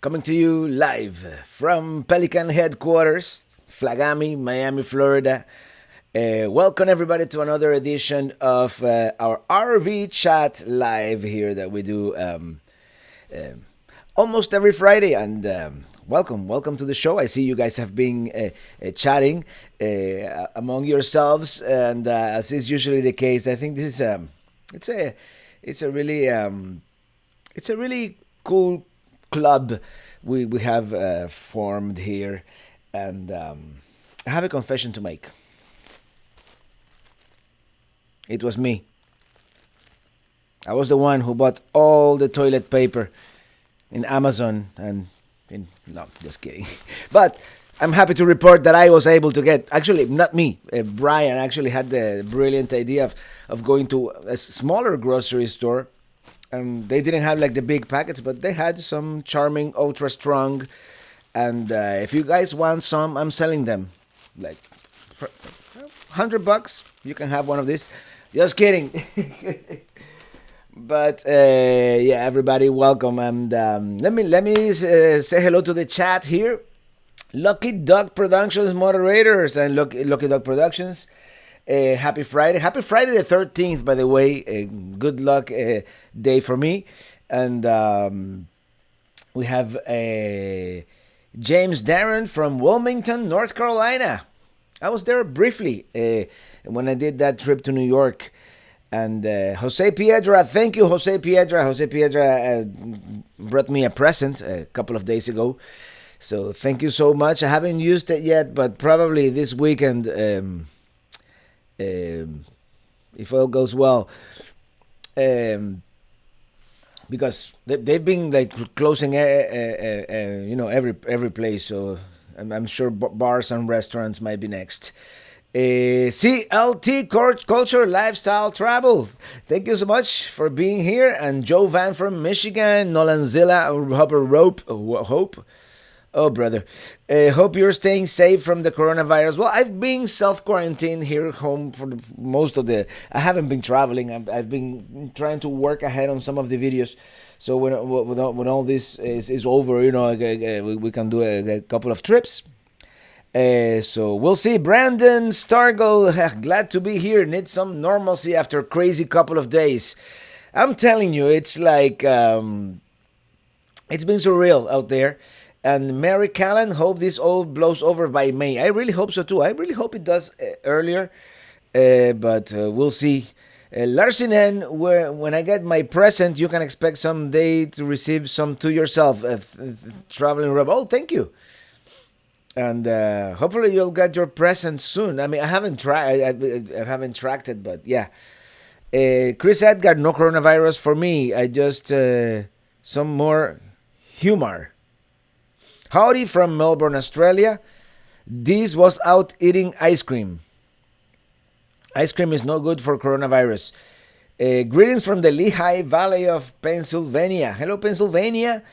coming to you live from Pelican headquarters, Flagami, Miami, Florida. Welcome everybody to another edition of our RV Chat Live here that we do almost every Friday. And welcome to the show. I see you guys have been chatting among yourselves, and as is usually the case, I think this is it's a it's a really it's a really cool club we have formed here, and I have a confession to make. It was me. I was the one who bought all the toilet paper in Amazon no, just kidding. But I'm happy to report that I was able to get, actually, not me, Brian actually had the brilliant idea of going to a smaller grocery store. They didn't have like the big packets, but they had some charming, ultra strong. And if you guys want some, I'm selling them. Like, for $100, you can have one of these. Just kidding. But yeah, everybody, welcome, and let me say hello to the chat here. Lucky Dog Productions moderators and Lucky Dog Productions. Happy Friday the 13th, by the way. Good luck day for me. And we have James Darren from Wilmington, North Carolina. I was there briefly when I did that trip to New York. And Jose Piedra, thank you, Jose Piedra. Jose Piedra brought me a present a couple of days ago. So thank you so much. I haven't used it yet, but probably this weekend, if all goes well. Because they've been like closing, every place. So I'm sure bars and restaurants might be next. CLT Culture Lifestyle Travel. Thank you so much for being here. And Joe Van from Michigan, Nolanzilla, Hope. Oh, brother. Hope you're staying safe from the coronavirus. Well, I've been self-quarantined here home for most of the... I haven't been traveling. I've been trying to work ahead on some of the videos. So when all this is over, we can do a couple of trips. So we'll see. Brandon Stargle, glad to be here. Need some normalcy after a crazy couple of days. I'm telling you, it's like it's been surreal out there. And Mary Callan, hope this all blows over by May. I really hope so too. I really hope it does earlier, but we'll see. Larsinen, when I get my present, you can expect someday to receive some to yourself. Traveling Rob. Oh, thank you. And hopefully you'll get your present soon. I mean, I haven't tracked it, but yeah. Chris Edgar, no coronavirus for me. I just some more humor. Howdy from Melbourne, Australia. This was out eating ice cream. Ice cream is no good for coronavirus. Greetings from the Lehigh Valley of Pennsylvania. Hello, Pennsylvania.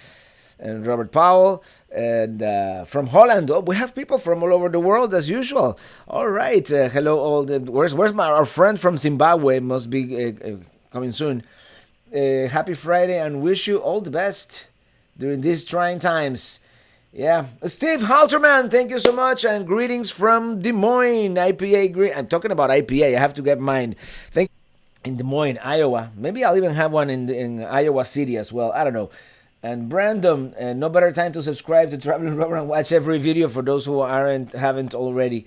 And Robert Powell. And from Holland. Oh, we have people from all over the world as usual. All right. Hello, all. Where's our friend from Zimbabwe? Must be coming soon. Happy Friday and wish you all the best during these trying times. Yeah. Steve Halterman, thank you so much. And greetings from Des Moines, IPA. I'm talking about IPA. I have to get mine. Thank you. In Des Moines, Iowa. Maybe I'll even have one in Iowa City as well. I don't know. And Brandon, no better time to subscribe to Traveling Rubber and watch every video for those who haven't already.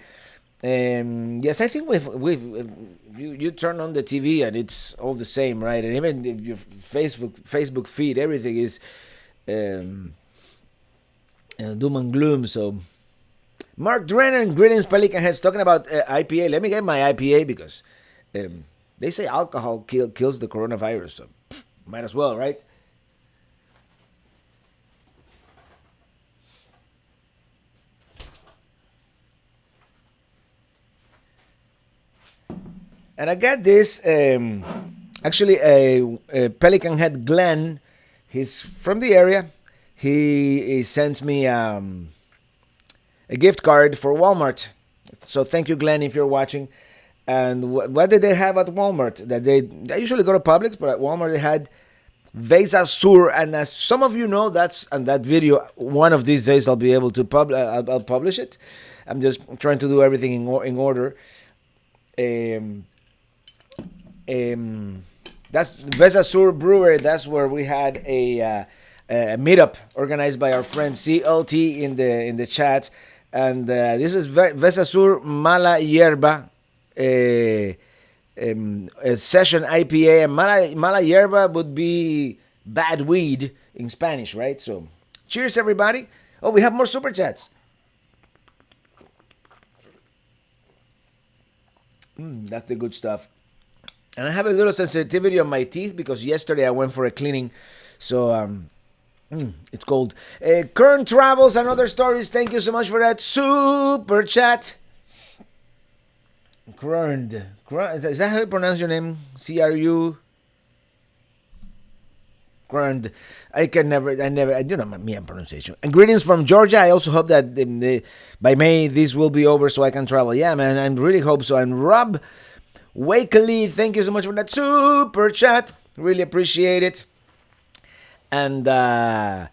Yes, I think you turn on the TV and it's all the same, right? And even if your Facebook feed, everything is doom and gloom. So, Mark Drennan, greetings, Pelican Heads, talking about IPA. Let me get my IPA because they say alcohol kills the coronavirus. So, might as well, right? And I got this, actually, a Pelican Head Glenn. He's from the area. He sent me a gift card for Walmart. So thank you, Glenn, if you're watching. And what did they have at Walmart? I usually go to Publix, but at Walmart they had Vesa Sur, and as some of you know, that's and that video. One of these days, I'll be able to I'll publish it. I'm just trying to do everything in order. Um, that's Vesa Sur Brewery. That's where we had a meetup organized by our friend CLT in the chat, and this was Vesa Sur Mala Hierba. A session IPA, and mala hierba would be bad weed in Spanish, right? So, cheers, everybody. Oh, we have more super chats. That's the good stuff. And I have a little sensitivity on my teeth because yesterday I went for a cleaning, so it's cold. Current travels and other stories. Thank you so much for that super chat. Grund. Is that how you pronounce your name? CRU? Grund. I do not me and pronunciation. And greetings from Georgia. I also hope that by May this will be over so I can travel. Yeah, man, I really hope so. And Rob Wakely, thank you so much for that super chat. Really appreciate it. And let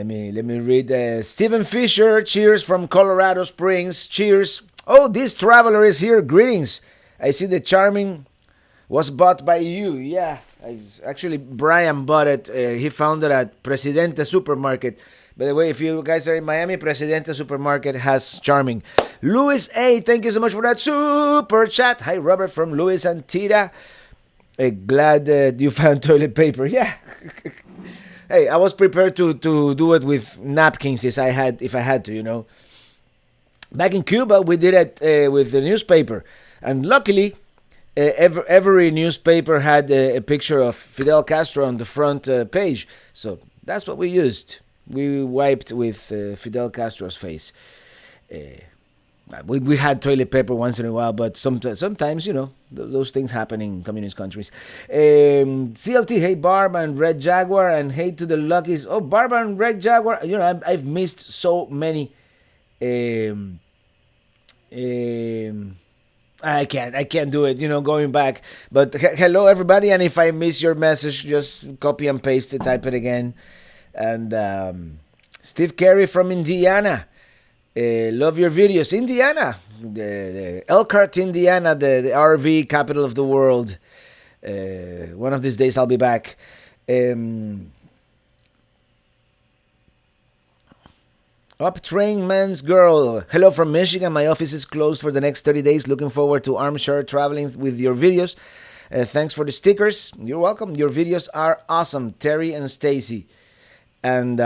me read. Stephen Fisher, cheers from Colorado Springs. Cheers. Oh, this traveler is here. Greetings. I see the charming was bought by you. Yeah, actually, Brian bought it. He found it at Presidente Supermarket. By the way, if you guys are in Miami, Presidente Supermarket has charming. Luis A., thank you so much for that super chat. Hi, Robert from Luis and Tita. Glad you found toilet paper. Yeah. Hey, I was prepared to do it with napkins if I had to, you know. Back in Cuba, we did it with the newspaper, and luckily, every newspaper had a picture of Fidel Castro on the front page. So that's what we used. We wiped with Fidel Castro's face. We had toilet paper once in a while, but sometimes you know, those things happen in communist countries. CLT, hey Barb and Red Jaguar, and hey to the Luckies. Oh, Barb and Red Jaguar, you know, I've missed so many. I can't do it, you know, going back. But hello everybody, and if I miss your message, just copy and paste it, type it again. And Steve Carey from Indiana, love your videos. Indiana, the Elkhart, Indiana, the RV capital of the world. One of these days I'll be back. Uptrain Man's Girl. Hello from Michigan. My office is closed for the next 30 days. Looking forward to armchair traveling with your videos. Thanks for the stickers. You're welcome. Your videos are awesome. Terry and Stacy. And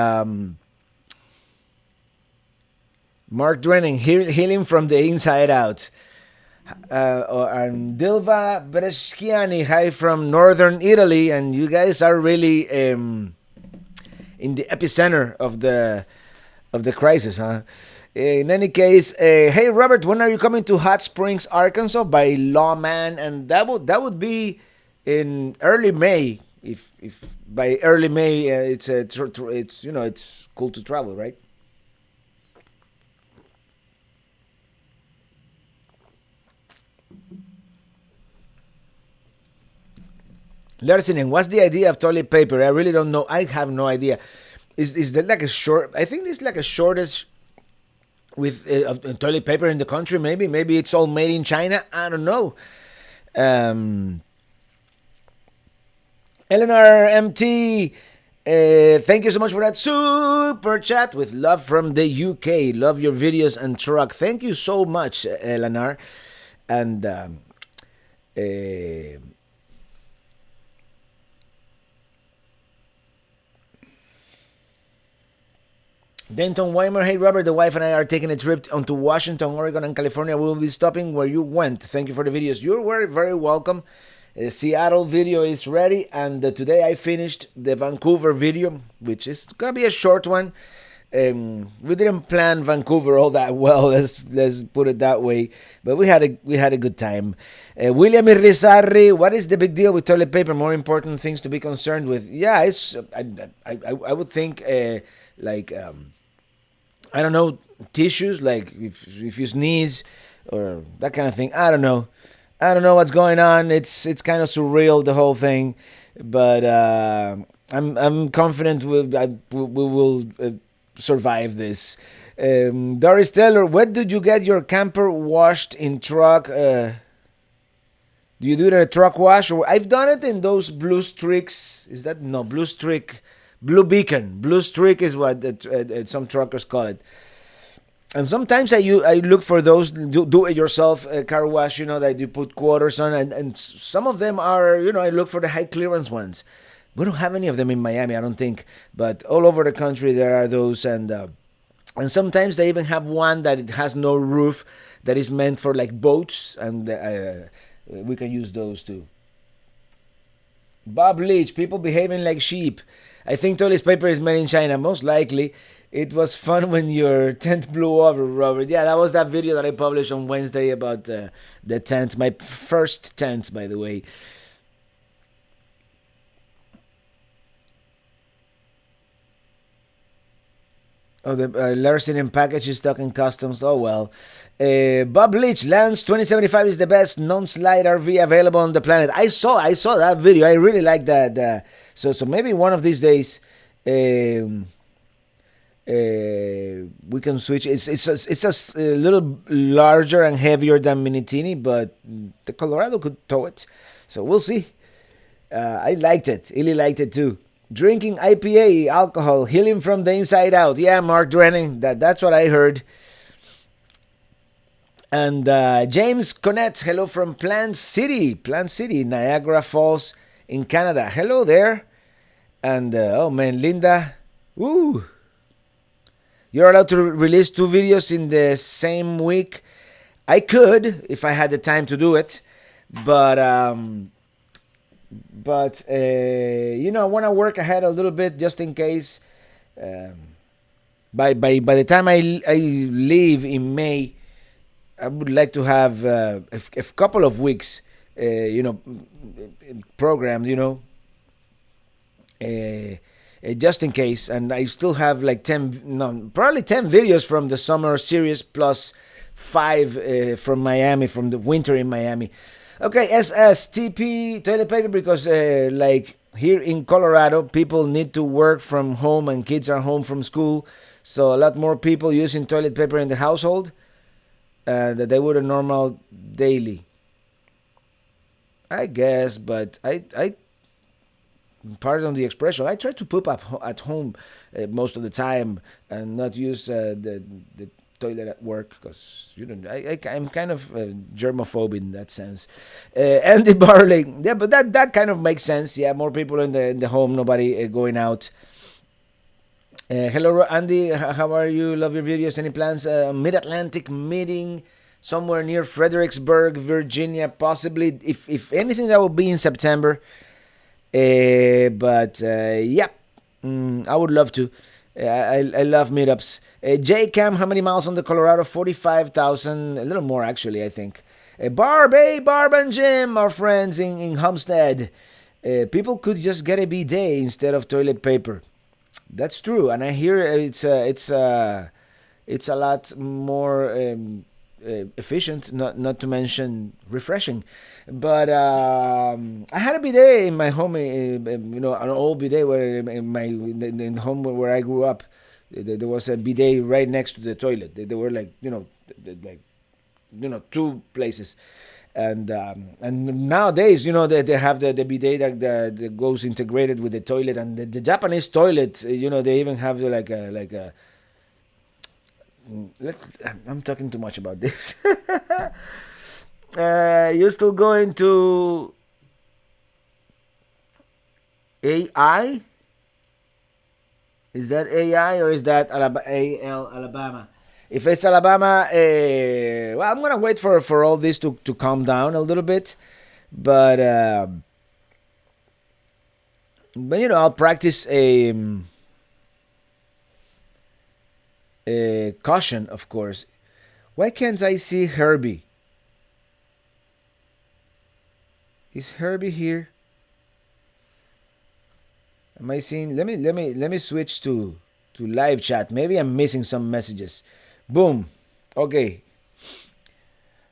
Mark Drenning, healing from the inside out. And Dilva Bresciani, hi from northern Italy. And you guys are really in the epicenter of the crisis, huh? In any case, hey Robert, when are you coming to Hot Springs, Arkansas? By Lawman, and that would be in early May. If by early May it's you know, it's cool to travel, right? Lersinen, what's the idea of toilet paper? I really don't know. I have no idea. Is that like a short? I think it's like a shortage with toilet paper in the country. Maybe it's all made in China. I don't know. Eleanor MT, thank you so much for that super chat with love from the UK. Love your videos and truck. Thank you so much, Eleanor. And Denton Weimer, hey Robert, the wife and I are taking a trip onto Washington, Oregon, and California. We will be stopping where you went. Thank you for the videos. You're very, very welcome. Seattle video is ready, and today I finished the Vancouver video, which is gonna be a short one. We didn't plan Vancouver all that well. Let's put it that way. But we had a good time. William Irizarry, what is the big deal with toilet paper? More important things to be concerned with. Yeah, it's I would think like I don't know, tissues, like if you sneeze or that kind of thing. I don't know what's going on. It's kind of surreal, the whole thing. but I'm confident we will survive this. Doris Taylor, when did you get your camper washed in truck? Do you do it in a truck wash? Or I've done it in those blue streaks. Is that no blue streak? Blue beacon. Blue streak is what some truckers call it. And sometimes I look for those do it yourself car wash, that you put quarters on, and some of them are, I look for the high clearance ones. We don't have any of them in Miami, I don't think, but all over the country there are those, and sometimes they even have one that it has no roof, that is meant for like boats, and we can use those too. Bob Leach, people behaving like sheep. I think toilet paper is made in China, most likely. It was fun when your tent blew over, Robert. Yeah, that was that video that I published on Wednesday about the tent, my first tent, by the way. Oh, the Larsen package is stuck in customs. Oh, well. Bob Leach, Lance 2075 is the best non-slide RV available on the planet. I saw that video. I really like that. So maybe one of these days, um, we can switch. It's a little larger and heavier than Minitini, but the Colorado could tow it. So we'll see. I liked it. Illy liked it too. Drinking IPA alcohol, healing from the inside out. Yeah, Mark Drenning. That's what I heard. And James Connett, hello from Plant City, Niagara Falls in Canada. Hello there. And oh man, Linda, woo! You're allowed to release two videos in the same week. I could if I had the time to do it, but I want to work ahead a little bit just in case. Um, by the time I leave in May, I would like to have a couple of weeks, programmed, just in case. And I still have like 10, no, probably 10 videos from the summer series plus five from Miami, from the winter in Miami. Okay, SSTP toilet paper, because like here in Colorado, people need to work from home and kids are home from school. So a lot more people using toilet paper in the household that they would a normal daily. I guess, but I pardon the expression. I try to poop up at home most of the time and not use the toilet at work, because I'm kind of germaphobe in that sense. Andy Barley, yeah, but that kind of makes sense. Yeah, more people in the home, nobody going out. Hello, Andy. How are you? Love your videos. Any plans? Mid Atlantic meeting somewhere near Fredericksburg, Virginia, possibly. If anything, that will be in September. But yeah, I would love to. I love meetups. J-Cam, how many miles on the Colorado? 45,000, a little more actually, I think. Barb and Jim, our friends in Homestead. People could just get a bidet instead of toilet paper. That's true, and I hear it's a lot more efficient, not to mention refreshing. But I had a bidet in my home, an old bidet where in the home where I grew up. There was a bidet right next to the toilet. They were like like two places, and nowadays they have the bidet that goes integrated with the toilet, and the Japanese toilet, they even have like a I'm talking too much about this. You're still going to AI? Is that AI or is that Alabama? If it's Alabama, well, I'm gonna wait for all this to calm down a little bit, but I'll practice a caution, of course. Why can't I see Herbie? Is Herbie here? Am I seeing? Let me switch to live chat. Maybe I'm missing some messages. Boom. Okay.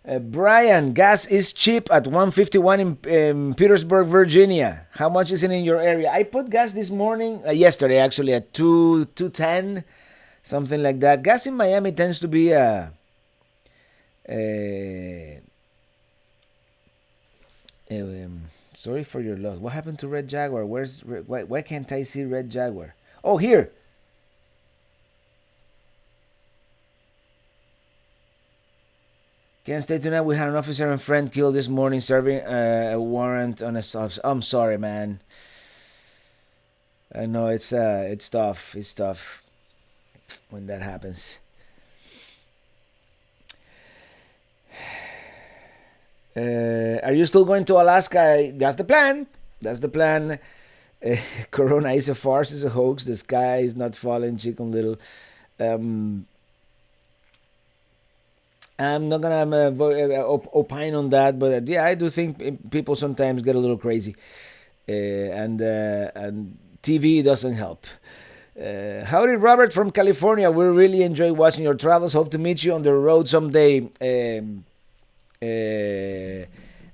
Brian, gas is cheap at 151 in Petersburg, Virginia. How much is it in your area? I put gas this morning, yesterday actually, at 210, something like that. Gas in Miami tends to be uh, sorry for your loss. What happened to Red Jaguar? Why can't I see Red Jaguar? Oh, here. Can't stay tonight. We had an officer and friend killed this morning serving a warrant on a sub. I'm sorry, man. I know it's tough. It's tough when that happens. Are you still going to Alaska? That's the plan. That's the plan. Corona is a farce. It's a hoax. The sky is not falling. Chicken Little. I'm not gonna opine on that, but yeah, I do think people sometimes get a little crazy, and TV doesn't help. Howdy, Robert from California. We really enjoy watching your travels. Hope to meet you on the road someday.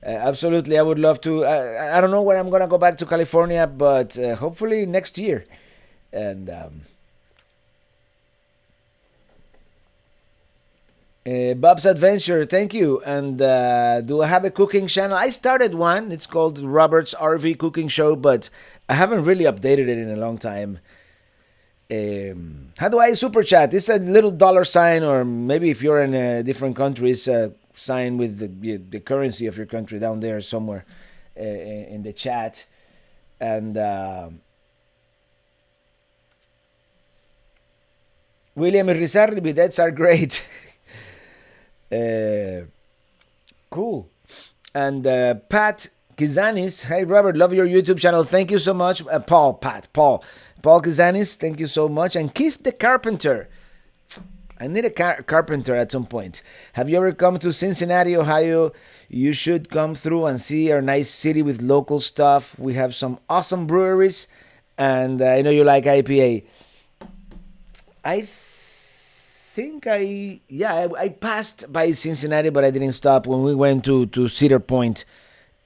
Absolutely, I would love to. I don't know when I'm gonna go back to California, but hopefully next year. And Bob's Adventure, thank you. And do I have a cooking channel? I started one. It's called Robert's RV Cooking Show, but I haven't really updated it in a long time. How do I super chat? It's a little dollar sign, or maybe if you're in a different country, it's a sign with the currency of your country down there somewhere in the chat. And William Rizarri, bidets are great. Cool. And Pat Kizanis, hey Robert, love your YouTube channel. Thank you so much. Paul Kizanis, thank you so much. And Keith the Carpenter. I need a carpenter at some point. Have you ever come to Cincinnati, Ohio? You should come through and see our nice city with local stuff. We have some awesome breweries, and I know you like IPA. I think I passed by Cincinnati, but I didn't stop when we went to Cedar Point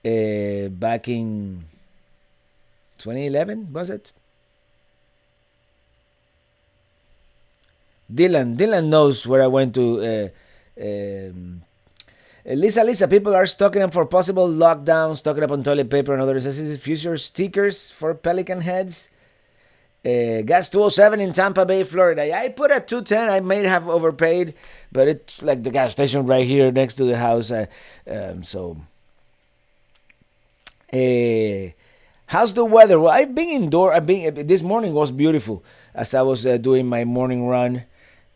back in 2011, was it? Dylan knows where I went to. Lisa, people are stocking up for possible lockdowns, stocking up on toilet paper and other necessities. Future stickers for Pelican heads. Gas 207 in Tampa Bay, Florida. I put at 210. I may have overpaid, but it's like the gas station right here next to the house. How's the weather? Well, I've been indoor. This morning was beautiful as I was doing my morning run,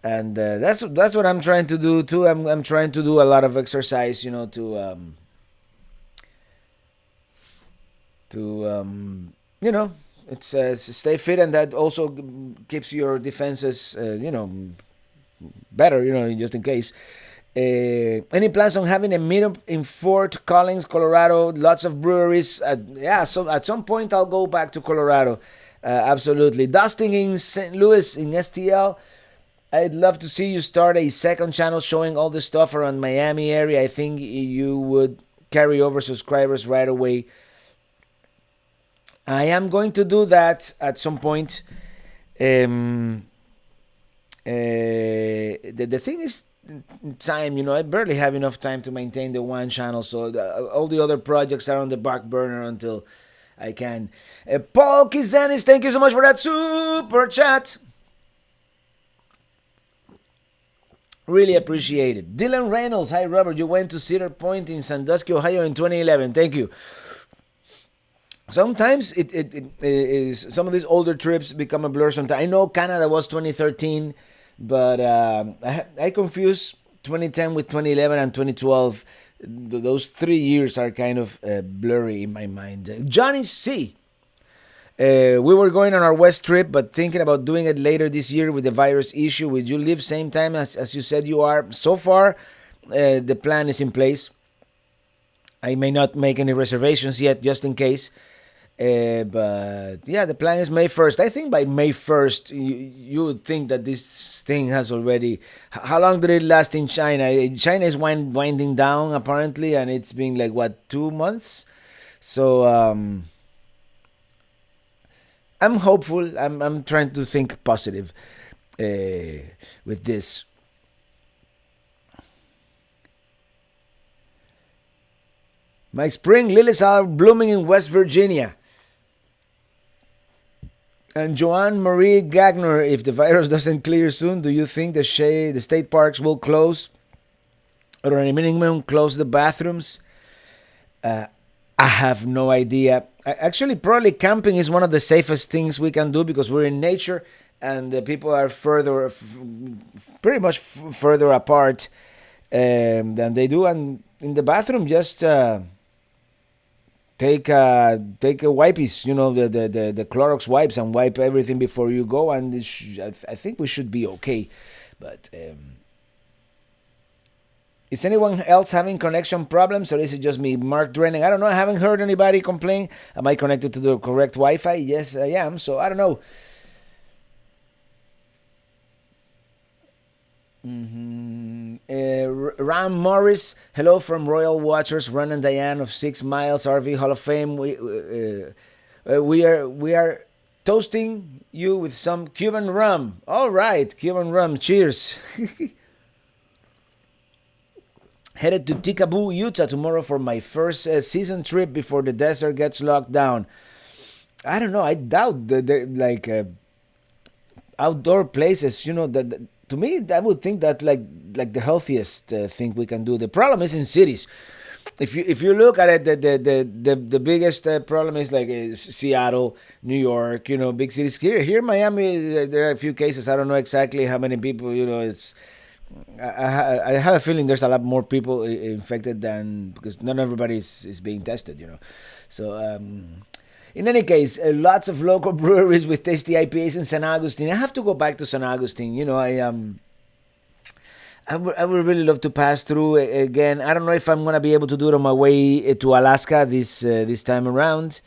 and that's what I'm trying to do too. I'm trying to do a lot of exercise, it's stay fit, and that also keeps your defenses, better, just in case. Any plans on having a meetup in Fort Collins, Colorado? Lots of breweries. So at some point I'll go back to Colorado. Absolutely. Dusting in St. Louis in STL. I'd love to see you start a second channel showing all the stuff around Miami area. I think you would carry over subscribers right away. I am going to do that at some point. The thing is time, I barely have enough time to maintain the one channel, so all the other projects are on the back burner until I can. Paul Kizanis, thank you so much for that super chat. Really appreciate it. Dylan Reynolds, hi Robert, you went to Cedar Point in Sandusky, Ohio in 2011. Thank you. Sometimes it is, some of these older trips become a blur sometimes. I know Canada was 2013, but I confuse 2010 with 2011 and 2012. Those 3 years are kind of blurry in my mind. Johnny C. We were going on our West trip, but thinking about doing it later this year with the virus issue. Would you leave same time as you said you are? So far, the plan is in place. I may not make any reservations yet, just in case. But yeah, the plan is May 1st. I think by May 1st, you would think that this thing has already. How long did it last in China? China is winding down apparently, and it's been like what, 2 months. So I'm hopeful. I'm trying to think positive with this. My spring lilies are blooming in West Virginia. And Joanne Marie Gagner, if the virus doesn't clear soon, do you think the state parks will close, or at a minimum close the bathrooms? Uh, I have no idea. Actually, probably camping is one of the safest things we can do because we're in nature, and the people are pretty much further apart than they do. And in the bathroom, just take a wipes, the Clorox wipes, and wipe everything before you go, and I think we should be okay. But is anyone else having connection problems, or is it just me? Mark Drenning, I don't know. I haven't heard anybody complain. Am I connected to the correct Wi-Fi? Yes, I am. So I don't know. Ram Morris, hello from Royal Watchers, Ron and Diane of 6 Miles RV Hall of Fame. We are toasting you with some Cuban rum. All right, Cuban rum. Cheers. Headed to Tikaboo, Utah tomorrow for my first season trip before the desert gets locked down. I don't know. I doubt that they're like outdoor places. That to me, I would think that like the healthiest thing we can do. The problem is in cities. If you look at it, the biggest problem is like Seattle, New York. Big cities. Here, Miami. There are a few cases. I don't know exactly how many people. It's. I have a feeling there's a lot more people infected than, because not everybody is being tested. So. In any case, lots of local breweries with tasty IPAs in San Agustin. I have to go back to San Agustin. I would really love to pass through again. I don't know if I'm gonna be able to do it on my way to Alaska this time around,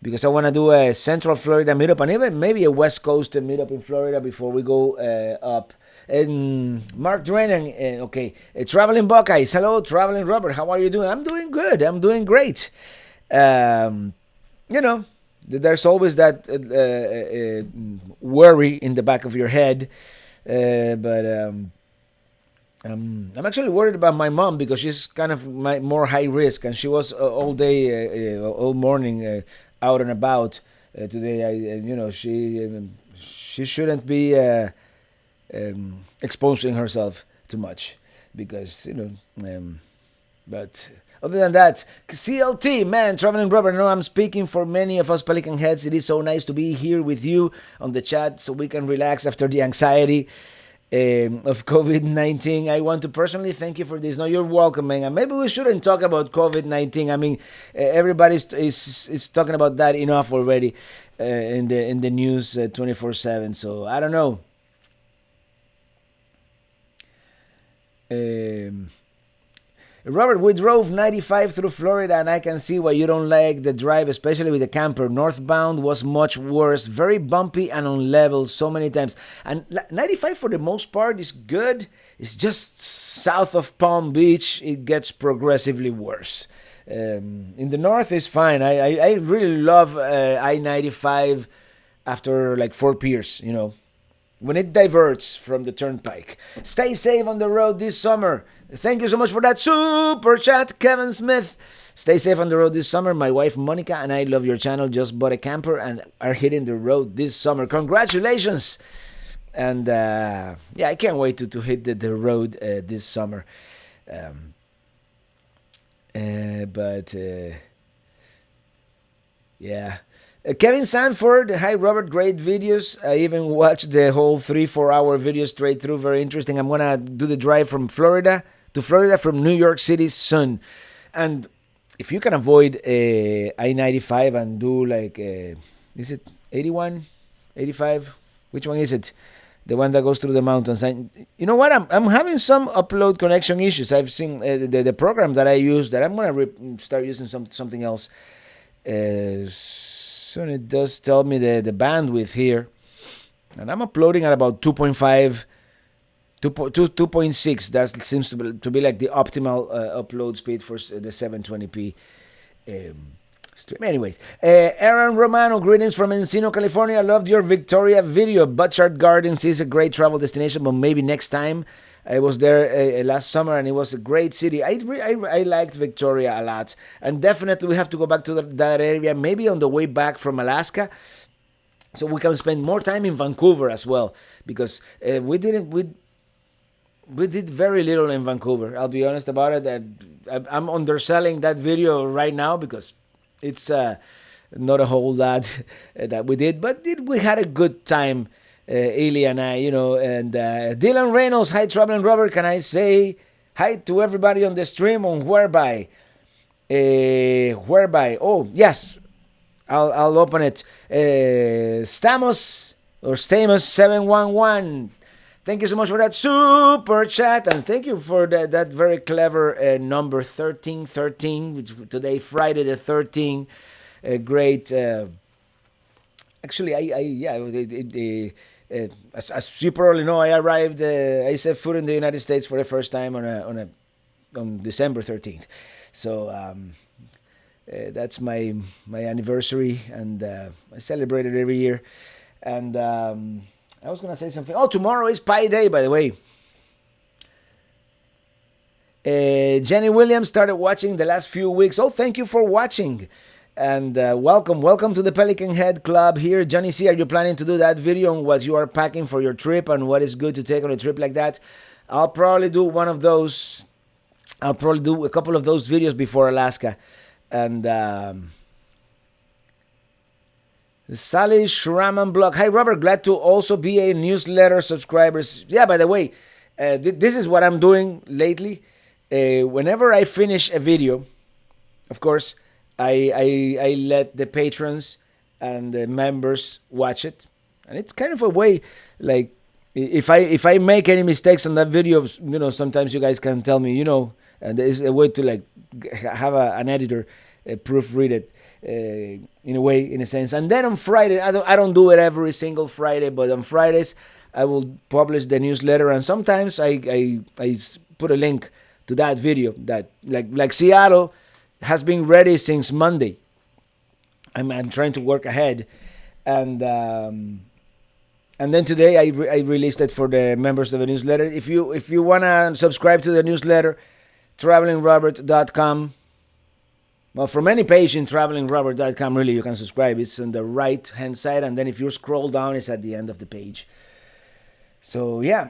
because I want to do a Central Florida meetup and even maybe a West Coast meetup in Florida before we go up. And Mark Drennan, okay, Traveling Buckeyes. Hello, Traveling Robert. How are you doing? I'm doing good. I'm doing great. There's always that worry in the back of your head, but I'm actually worried about my mom because she's kind of more high risk, and she was all day, all morning out and about today. She shouldn't be exposing herself too much because but. Other than that, CLT, man, Traveling Robert, I know I'm speaking for many of us Pelican heads. It is so nice to be here with you on the chat so we can relax after the anxiety of COVID-19. I want to personally thank you for this. No, you're welcome, man. And maybe we shouldn't talk about COVID-19. I mean, everybody is talking about that enough already in the news 24/7. So I don't know. Robert, we drove 95 through Florida, and I can see why you don't like the drive, especially with the camper. Northbound was much worse, very bumpy and on level so many times. And 95 for the most part is good. It's just south of Palm Beach, it gets progressively worse. In the north is fine. I really love I-95 after like Fort Pierce, when it diverts from the turnpike. Stay safe on the road this summer. Thank you so much for that super chat, Kevin Smith. Stay safe on the road this summer. My wife Monica and I love your channel. Just bought a camper and are hitting the road this summer. Congratulations. And I can't wait to hit the road this summer. Kevin Sanford, hi Robert, great videos. I even watched the whole 3-4 hour video straight through. Very interesting. I'm gonna do the drive from Florida to Florida from New York City soon. And if you can avoid I-95 and do like, is it 81, 85? Which one is it? The one that goes through the mountains. And you know what? I'm having some upload connection issues. I've seen the program that I use that I'm gonna start using something else. Soon it does tell me the bandwidth here, and I'm uploading at about 2.5, 2.6. That seems to be like the optimal upload speed for the 720p stream. Anyways, Aaron Romano, greetings from Encino, California. I loved your Victoria video. Butchart Gardens is a great travel destination, but maybe next time. I was there last summer, and it was a great city. I liked Victoria a lot, and definitely we have to go back to that area, maybe on the way back from Alaska, so we can spend more time in Vancouver as well, because we did very little in Vancouver. I'll be honest about it. I'm underselling that video right now because it's not a whole lot that we did, but we had a good time. Eli and I, and Dylan Reynolds, hi Traveling Robert, can I say hi to everybody on the stream on Whereby? Oh, yes, I'll open it. Stamos 711. Thank you so much for that super chat, and thank you for that very clever number 1313, which today, Friday the 13th. Great. Actually, as you probably know, I arrived. I set foot in the United States for the first time on December 13th. So that's my anniversary, and I celebrate it every year. And I was gonna say something. Oh, tomorrow is Pi Day, by the way. Jenny Williams started watching the last few weeks. Oh, thank you for watching. And welcome to the Pelican Head Club here. Johnny C, are you planning to do that video on what you are packing for your trip and what is good to take on a trip like that? I'll probably do one of those. I'll probably do a couple of those videos before Alaska. And Sally Schraman blog. Hi, Robert. Glad to also be a newsletter subscriber. Yeah, by the way, this is what I'm doing lately. Whenever I finish a video, of course, I let the patrons and the members watch it, and it's kind of a way, like, if I make any mistakes on that video, sometimes you guys can tell me, and there's a way to like have an editor proofread it in a sense. And then on Friday, I don't do it every single Friday, but on Fridays I will publish the newsletter, and sometimes I put a link to that video that like Seattle has been ready since Monday. I'm trying to work ahead, and then today I released it for the members of the newsletter. If you wanna subscribe to the newsletter, travelingrobert.com. Well, from any page in travelingrobert.com, really, you can subscribe. It's on the right hand side, and then if you scroll down, it's at the end of the page. So yeah.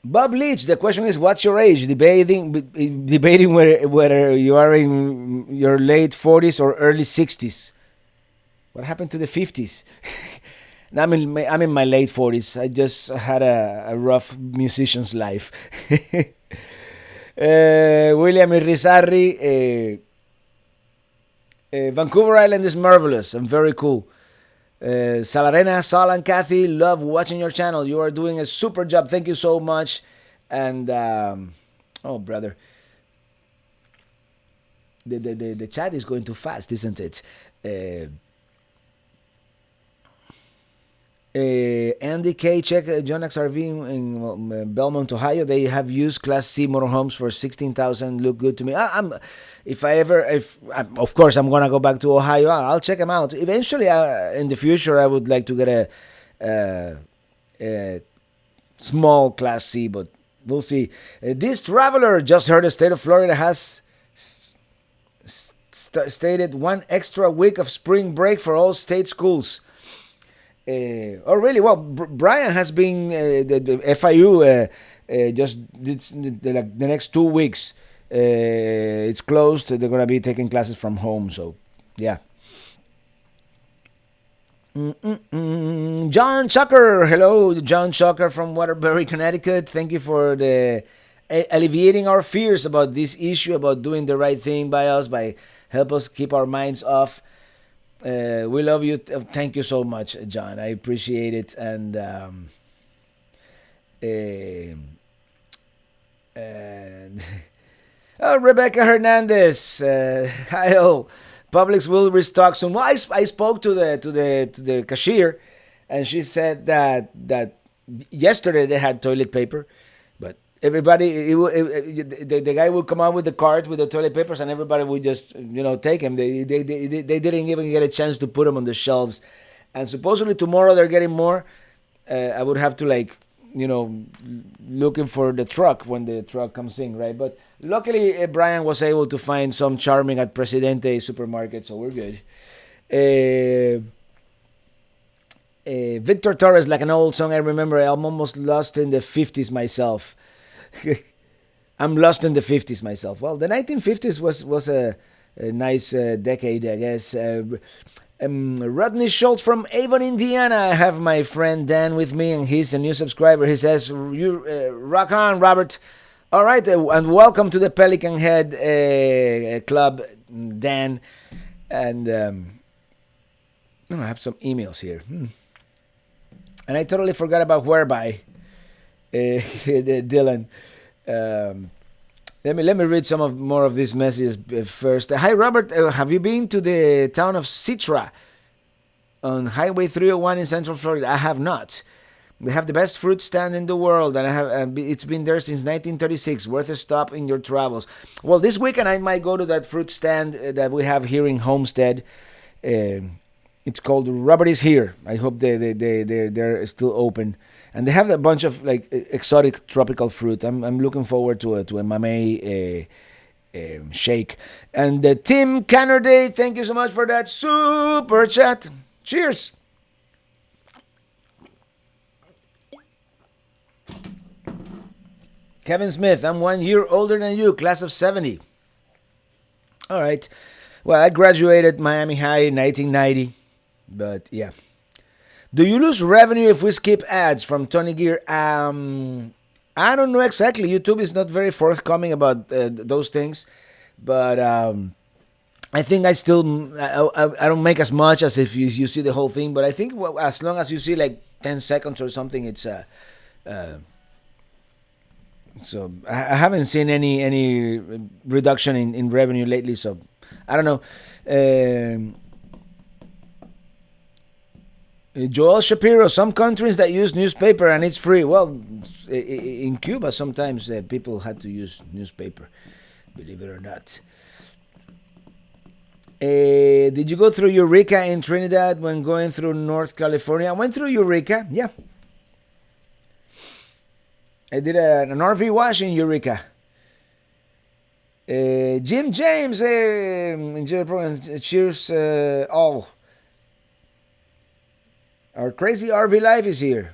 Bob Leach, the question is, what's your age? Debating whether you are in your late 40s or early 60s. What happened to the 50s? I'm in my late 40s. I just had a rough musician's life. William Irizarry, Vancouver Island is marvelous and very cool. Salarena, Sal, and Kathy, love watching your channel. You are doing a super job. Thank you so much. And oh, brother, the chat is going too fast, isn't it? Andy K, check John XRV in Belmont, Ohio. They have used Class C motorhomes for $16,000. Look good to me. Of course, I'm gonna go back to Ohio. I'll check them out eventually. In the future, I would like to get a small Class C, but we'll see. This traveler just heard the state of Florida has stated 1 extra week of spring break for all state schools. Oh, really? Well, Brian has been the FIU just did the next 2 weeks. It's closed. They're gonna be taking classes from home. So, yeah. John Chucker, hello, John Chucker from Waterbury, Connecticut. Thank you for alleviating our fears about this issue, about doing the right thing by us, by help us keep our minds off. We love you. Thank you so much, John. I appreciate it. And Rebecca Hernandez. Hi all. Publix will restock soon. Well, I spoke to the cashier, and she said that yesterday they had toilet paper, but everybody the guy would come out with the cart with the toilet papers, and everybody would just take them. They didn't even get a chance to put them on the shelves, and supposedly tomorrow they're getting more. I would have to you know looking for the truck when the truck comes in, right? But luckily, Brian was able to find some charming at Presidente supermarket, so we're good. Uh, Victor Torres, like an old song I remember. I'm almost lost in the 50s myself. I'm lost in the 50s myself. Well, the 1950s was a nice decade, I guess. Rodney Schultz from Avon, Indiana. I have my friend Dan with me, and he's a new subscriber. He says, "You rock on, Robert." All right, and welcome to the Pelican Head Club, Dan. And I have some emails here. And I totally forgot about whereby, Dylan. Um, let me read some of more of these messages first. Hi, Robert. Have you been to the town of Citra on Highway 301 in Central Florida? I have not. They have the best fruit stand in the world, and it's been there since 1936. Worth a stop in your travels. Well, this weekend I might go to that fruit stand that we have here in Homestead. It's called Robert is Here. I hope they're still open, and they have a bunch of exotic tropical fruit. I'm looking forward to a mamey shake. And Tim Cannerday, thank you so much for that super chat. Cheers. Kevin Smith, I'm 1 year older than you, class of 70. All right. Well, I graduated Miami High in 1990, but yeah. Do you lose revenue if we skip ads from Tony Gear? I don't know exactly. YouTube is not very forthcoming about those things, but I think I still I don't make as much as if you see the whole thing. But I think as long as you see like 10 seconds or something, it's so I haven't seen any reduction in revenue lately. So I don't know. Joel Shapiro, some countries that use newspaper and it's free. Well, in Cuba, sometimes people had to use newspaper, believe it or not. Did you go through Eureka in Trinidad when going through North California? I went through Eureka, yeah. I did an RV wash in Eureka. Jim James, enjoy the program. Cheers, all. Our crazy RV life is here.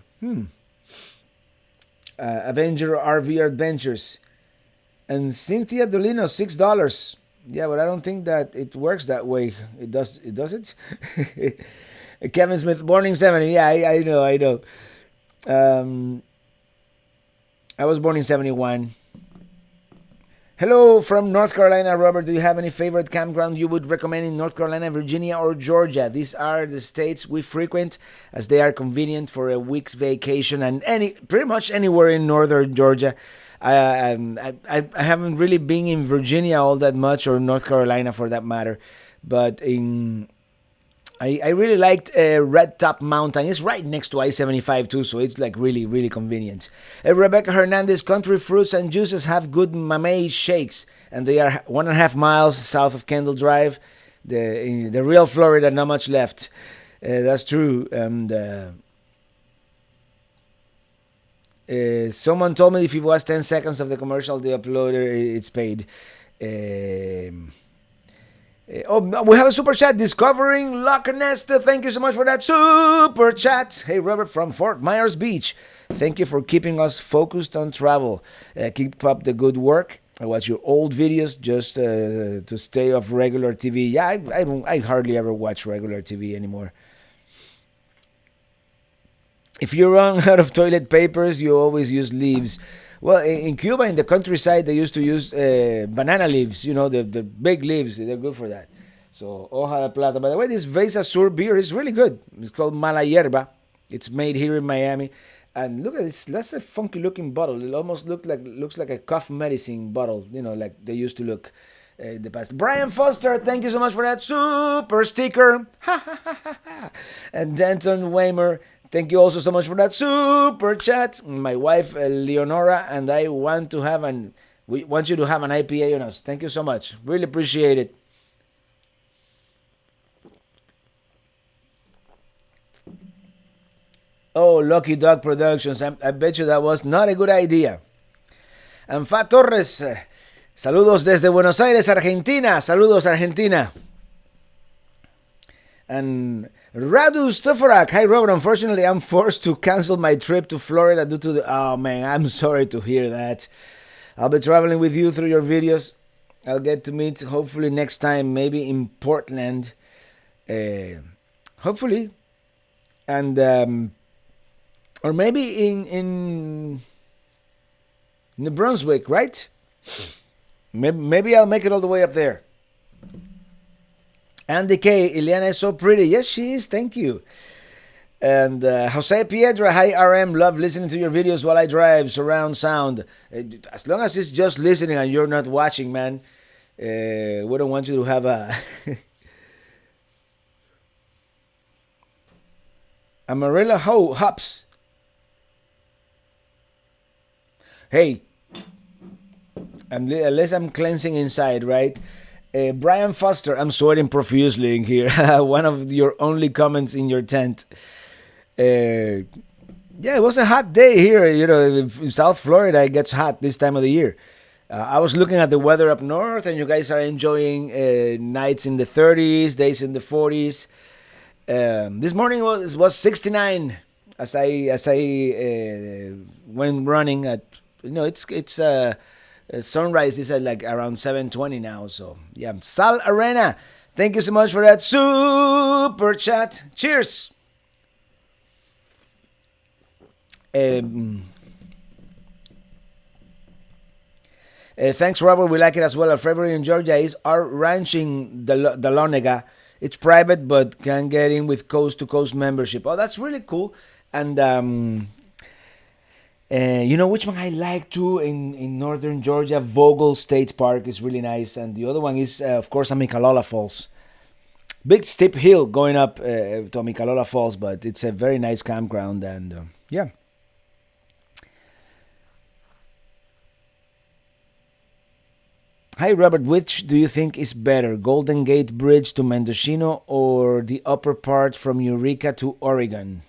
Avenger RV Adventures. And Cynthia Dolino, $6. Yeah, but I don't think that it works that way. It does it? Kevin Smith, Morning 70. Yeah, I know. I was born in 71. Hello from North Carolina, Robert. Do you have any favorite campground you would recommend in North Carolina, Virginia, or Georgia? These are the states we frequent as they are convenient for a week's vacation and pretty much anywhere in northern Georgia. I haven't really been in Virginia all that much, or North Carolina for that matter, but I really liked Red Top Mountain. It's right next to I-75 too, so it's like really, really convenient. Rebecca Hernandez, country fruits and juices have good mamey shakes, and they are 1.5 miles south of Kendall Drive. The real Florida, not much left. That's true. And someone told me if it was 10 seconds of the commercial, the uploader, it's paid. We have a super chat. Discovering Loch Ness. Thank you so much for that super chat. Hey, Robert from Fort Myers Beach. Thank you for keeping us focused on travel. Keep up the good work. I watch your old videos just to stay off regular TV. Yeah, I hardly ever watch regular TV anymore. If you run out of toilet papers, you always use leaves. Well, in Cuba, in the countryside, they used to use banana leaves, the big leaves. They're good for that. So, hoja de plata. By the way, this Vesa Sur beer is really good. It's called Mala Hierba. It's made here in Miami. And look at this. That's a funky looking bottle. It almost looks like a cough medicine bottle. Like they used to look in the past. Brian Foster, thank you so much for that super sticker. And Denton Weimer, thank you also so much for that super chat. My wife Leonora and I we want you to have an IPA on us. Thank you so much. Really appreciate it. Oh, Lucky Dog Productions. I bet you that was not a good idea. And Fat Torres, saludos desde Buenos Aires, Argentina. Saludos, Argentina. And Radu Stoforak. Hi, Robert. Unfortunately, I'm forced to cancel my trip to Florida due to the... Oh, man, I'm sorry to hear that. I'll be traveling with you through your videos. I'll get to meet, hopefully, next time, maybe in Portland. Hopefully. And... or maybe in New Brunswick, right? Maybe I'll make it all the way up there. Andy K, Ileana is so pretty. Yes, she is. Thank you. And Jose Piedra, hi RM. Love listening to your videos while I drive. Surround sound. As long as it's just listening and you're not watching, man. We don't want you to have a... Amarilla Hops. Hey, unless I'm cleansing inside, right? Brian Foster, I'm sweating profusely in here. One of your only comments in your tent. Yeah, it was a hot day here. In South Florida, it gets hot this time of the year. I was looking at the weather up north, and you guys are enjoying nights in the 30s, days in the 40s. This morning was 69 as I went running at. It's sunrise is at like around 7:20 now. So yeah, Sal Arena, thank you so much for that super chat. Cheers. Thanks, Robert. We like it as well. Our favorite in Georgia is our ranching the Lonega. It's private, but can get in with coast-to-coast membership. Oh, that's really cool. And you know which one I like too in northern Georgia? Vogel State Park is really nice. And the other one is, of course, Amicalola Falls. Big steep hill going up to Amicalola Falls, but it's a very nice campground. And yeah. Hi, Robert. Which do you think is better, Golden Gate Bridge to Mendocino or the upper part from Eureka to Oregon?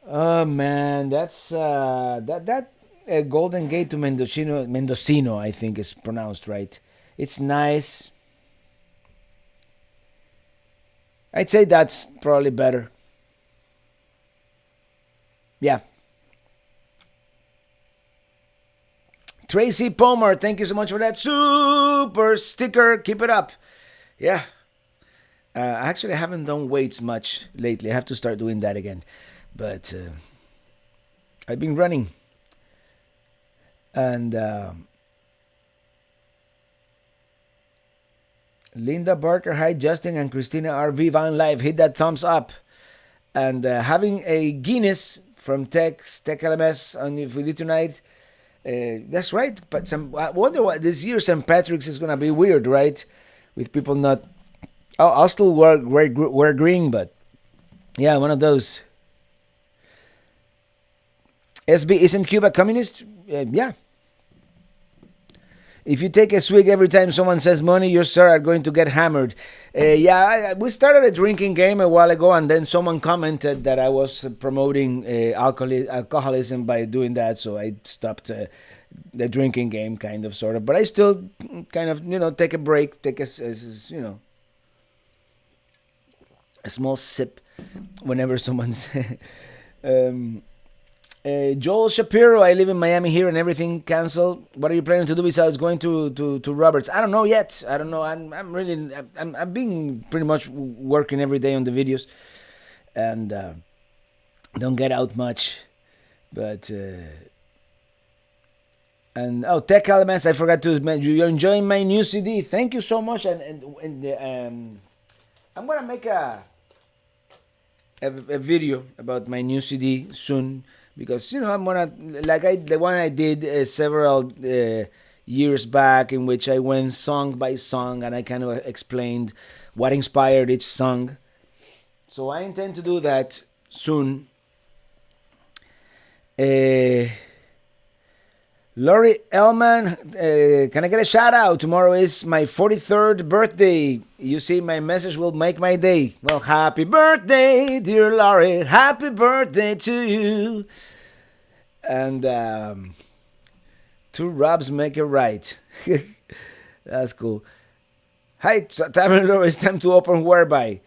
Oh man, that's that Golden Gate to Mendocino, I think is pronounced right. It's nice. I'd say that's probably better. Yeah. Tracy Palmer, thank you so much for that super sticker. Keep it up. Yeah. Actually, I haven't done weights much lately. I have to start doing that again. But I've been running. And Linda Barker, hi, Justin and Christina RV Van Live. Hit that thumbs up. And having a Guinness from Tech LMS on with you tonight. That's right. But I wonder what this year St. Patrick's is gonna be weird, right? With people not. I'll still wear green, but yeah, one of those. SB, isn't Cuba communist? Yeah. If you take a swig every time someone says money, you sir are going to get hammered. We started a drinking game a while ago, and then someone commented that I was promoting alcoholism by doing that, so I stopped the drinking game, kind of, sort of. But I still kind of, take a break, take a small sip whenever someone's... Joel Shapiro, I live in Miami here and everything canceled. What are you planning to do besides going to Roberts? I don't know yet. I don't know. I've been pretty much working every day on the videos and don't get out much. But Tech LMS, I forgot to mention, you're enjoying my new CD. Thank you so much. And I'm gonna make a video about my new CD soon, because I'm gonna, the one I did several years back, in which I went song by song and I kind of explained what inspired each song. So I intend to do that soon. Uh, Laurie Ellman, can I get a shout out? Tomorrow is my 43rd birthday. You see, my message will make my day. Well, happy birthday, dear Laurie. Happy birthday to you. And two Robs make it right. That's cool. Hi, Tavern, it's time to open Whereby.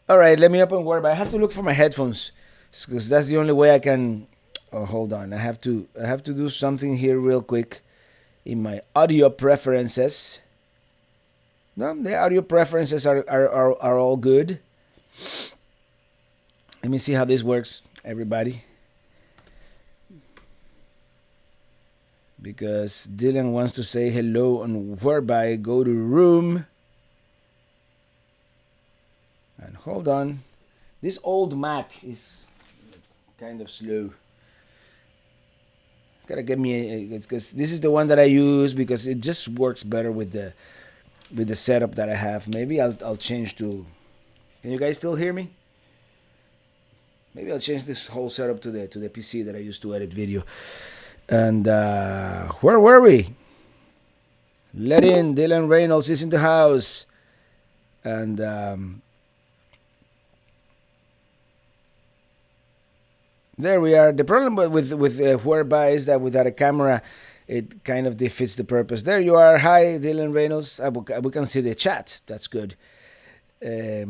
All right, let me open Whereby. I have to look for my headphones, because that's the only way I can. Oh, hold on. I have to do something here real quick in my audio preferences. No, the audio preferences are all good. Let me see how this works, everybody. Because Dylan wants to say hello on Whereby. Go to room. And hold on. This old Mac is kind of slow. Gotta get me because this is the one that I use, because it just works better with the setup that I have. Maybe I'll change to. Can you guys still hear me? Maybe I'll change this whole setup to the PC that I use to edit video. And where were we? Let in Dylan Reynolds is in the house, and there we are. The problem with Whereby is that without a camera, it kind of defeats the purpose. There you are. Hi, Dylan Reynolds. We can see the chat. That's good. There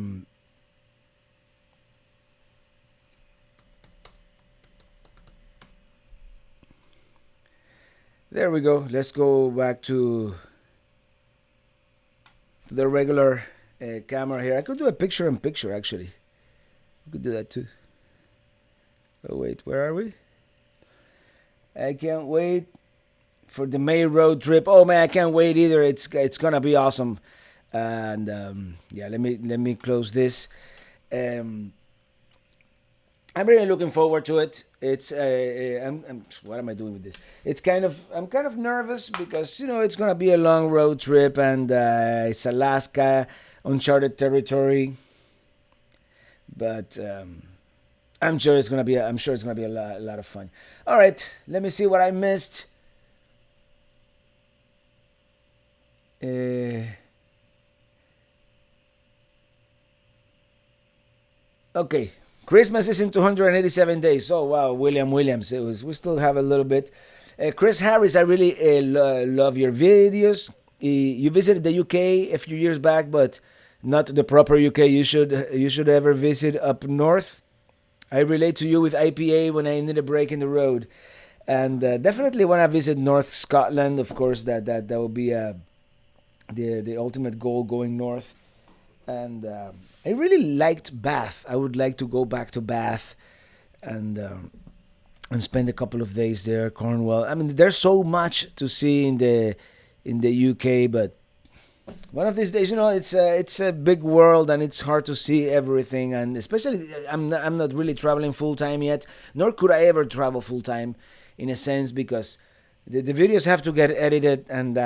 we go. Let's go back to the regular camera here. I could do a picture-in-picture, actually. We could do that too. Oh wait, where are we? I can't wait for the May road trip. Oh man, I can't wait either. It's gonna be awesome. And yeah, let me close this. I'm really looking forward to it. It's what am I doing with this? I'm kind of nervous, because it's gonna be a long road trip, and it's Alaska, uncharted territory. But I'm sure it's gonna be a lot of fun. All right, let me see what I missed. Okay, Christmas is in 287 days. Oh wow, William Williams. We still have a little bit. Chris Harris, I really love your videos. You visited the UK a few years back, but not the proper UK. You should ever visit up north. I relate to you with IPA when I need a break in the road, and definitely when I visit North Scotland, of course that will be the ultimate goal, going north. And I really liked Bath. I would like to go back to Bath, and spend a couple of days there. Cornwall. I mean, there's so much to see in the UK, but one of these days, it's a big world, and it's hard to see everything. And especially, I'm not really traveling full time yet, nor could I ever travel full time, in a sense, because the videos have to get edited, and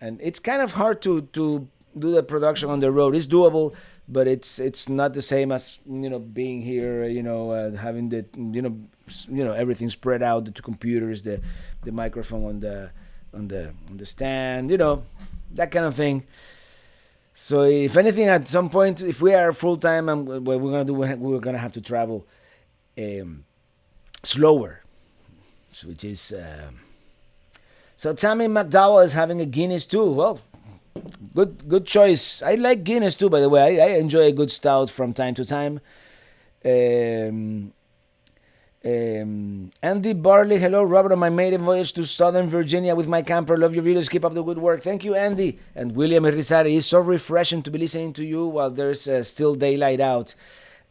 it's kind of hard to do the production on the road. It's doable, but it's not the same as being here. Having the everything spread out, the two computers, the microphone on the stand. That kind of thing. So if anything, at some point, if we are full time, what we're gonna do, we're gonna have to travel slower, which is. So Tammy McDowell is having a Guinness too. Well, good choice. I like Guinness too, by the way. I enjoy a good stout from time to time. Andy Barley, hello, Robert, on my maiden voyage to Southern Virginia with my camper. Love your videos. Keep up the good work. Thank you, Andy. And William Rizari, it's so refreshing to be listening to you while there's still daylight out.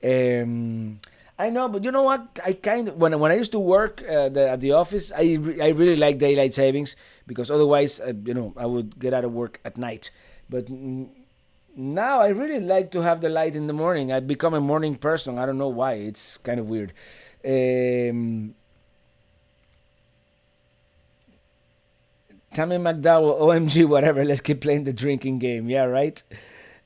I know, but you know what? I kind of when I used to work at the office, I really like daylight savings, because otherwise, I would get out of work at night. But now I really like to have the light in the morning. I've become a morning person. I don't know why. It's kind of weird. Um, Tammy McDowell, OMG, whatever. Let's keep playing the drinking game. Yeah, right.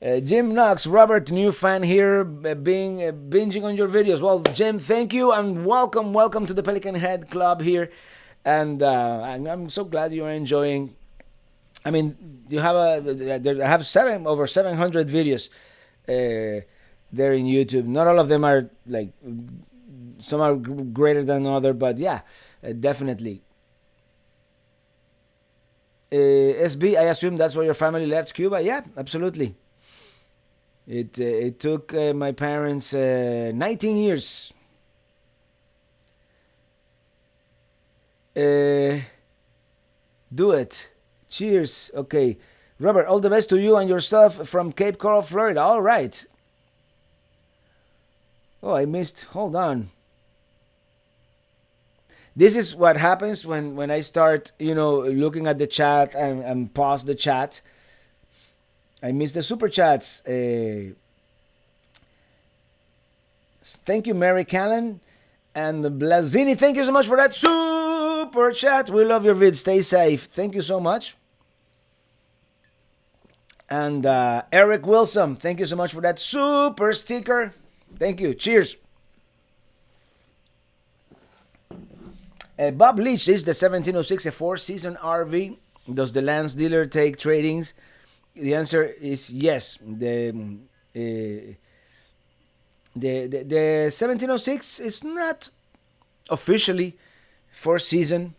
Jim Knox, Robert, new fan here, being binging on your videos. Well, Jim, thank you and welcome to the Pelican Head Club here, and I'm so glad you are enjoying. I mean, you have I have over 700 videos there in YouTube. Not all of them are like some are greater than other, but yeah, definitely. SB, I assume that's where your family left Cuba. Yeah, absolutely. It took my parents 19 years. Uh, do it. Cheers. Okay. Robert, all the best to you and yourself from Cape Coral, Florida. All right. Oh, I missed. Hold on. This is what happens when I start, looking at the chat and pause the chat. I missed the super chats. Thank you, Mary Callan. And Blazini, thank you so much for that super chat. We love your vid. Stay safe. Thank you so much. And Eric Wilson, thank you so much for that super sticker. Thank you. Cheers. Bob Leach, is the 1706 a four-season RV? Does the Lance dealer take tradings? The answer is yes. The 1706 is not officially four-season,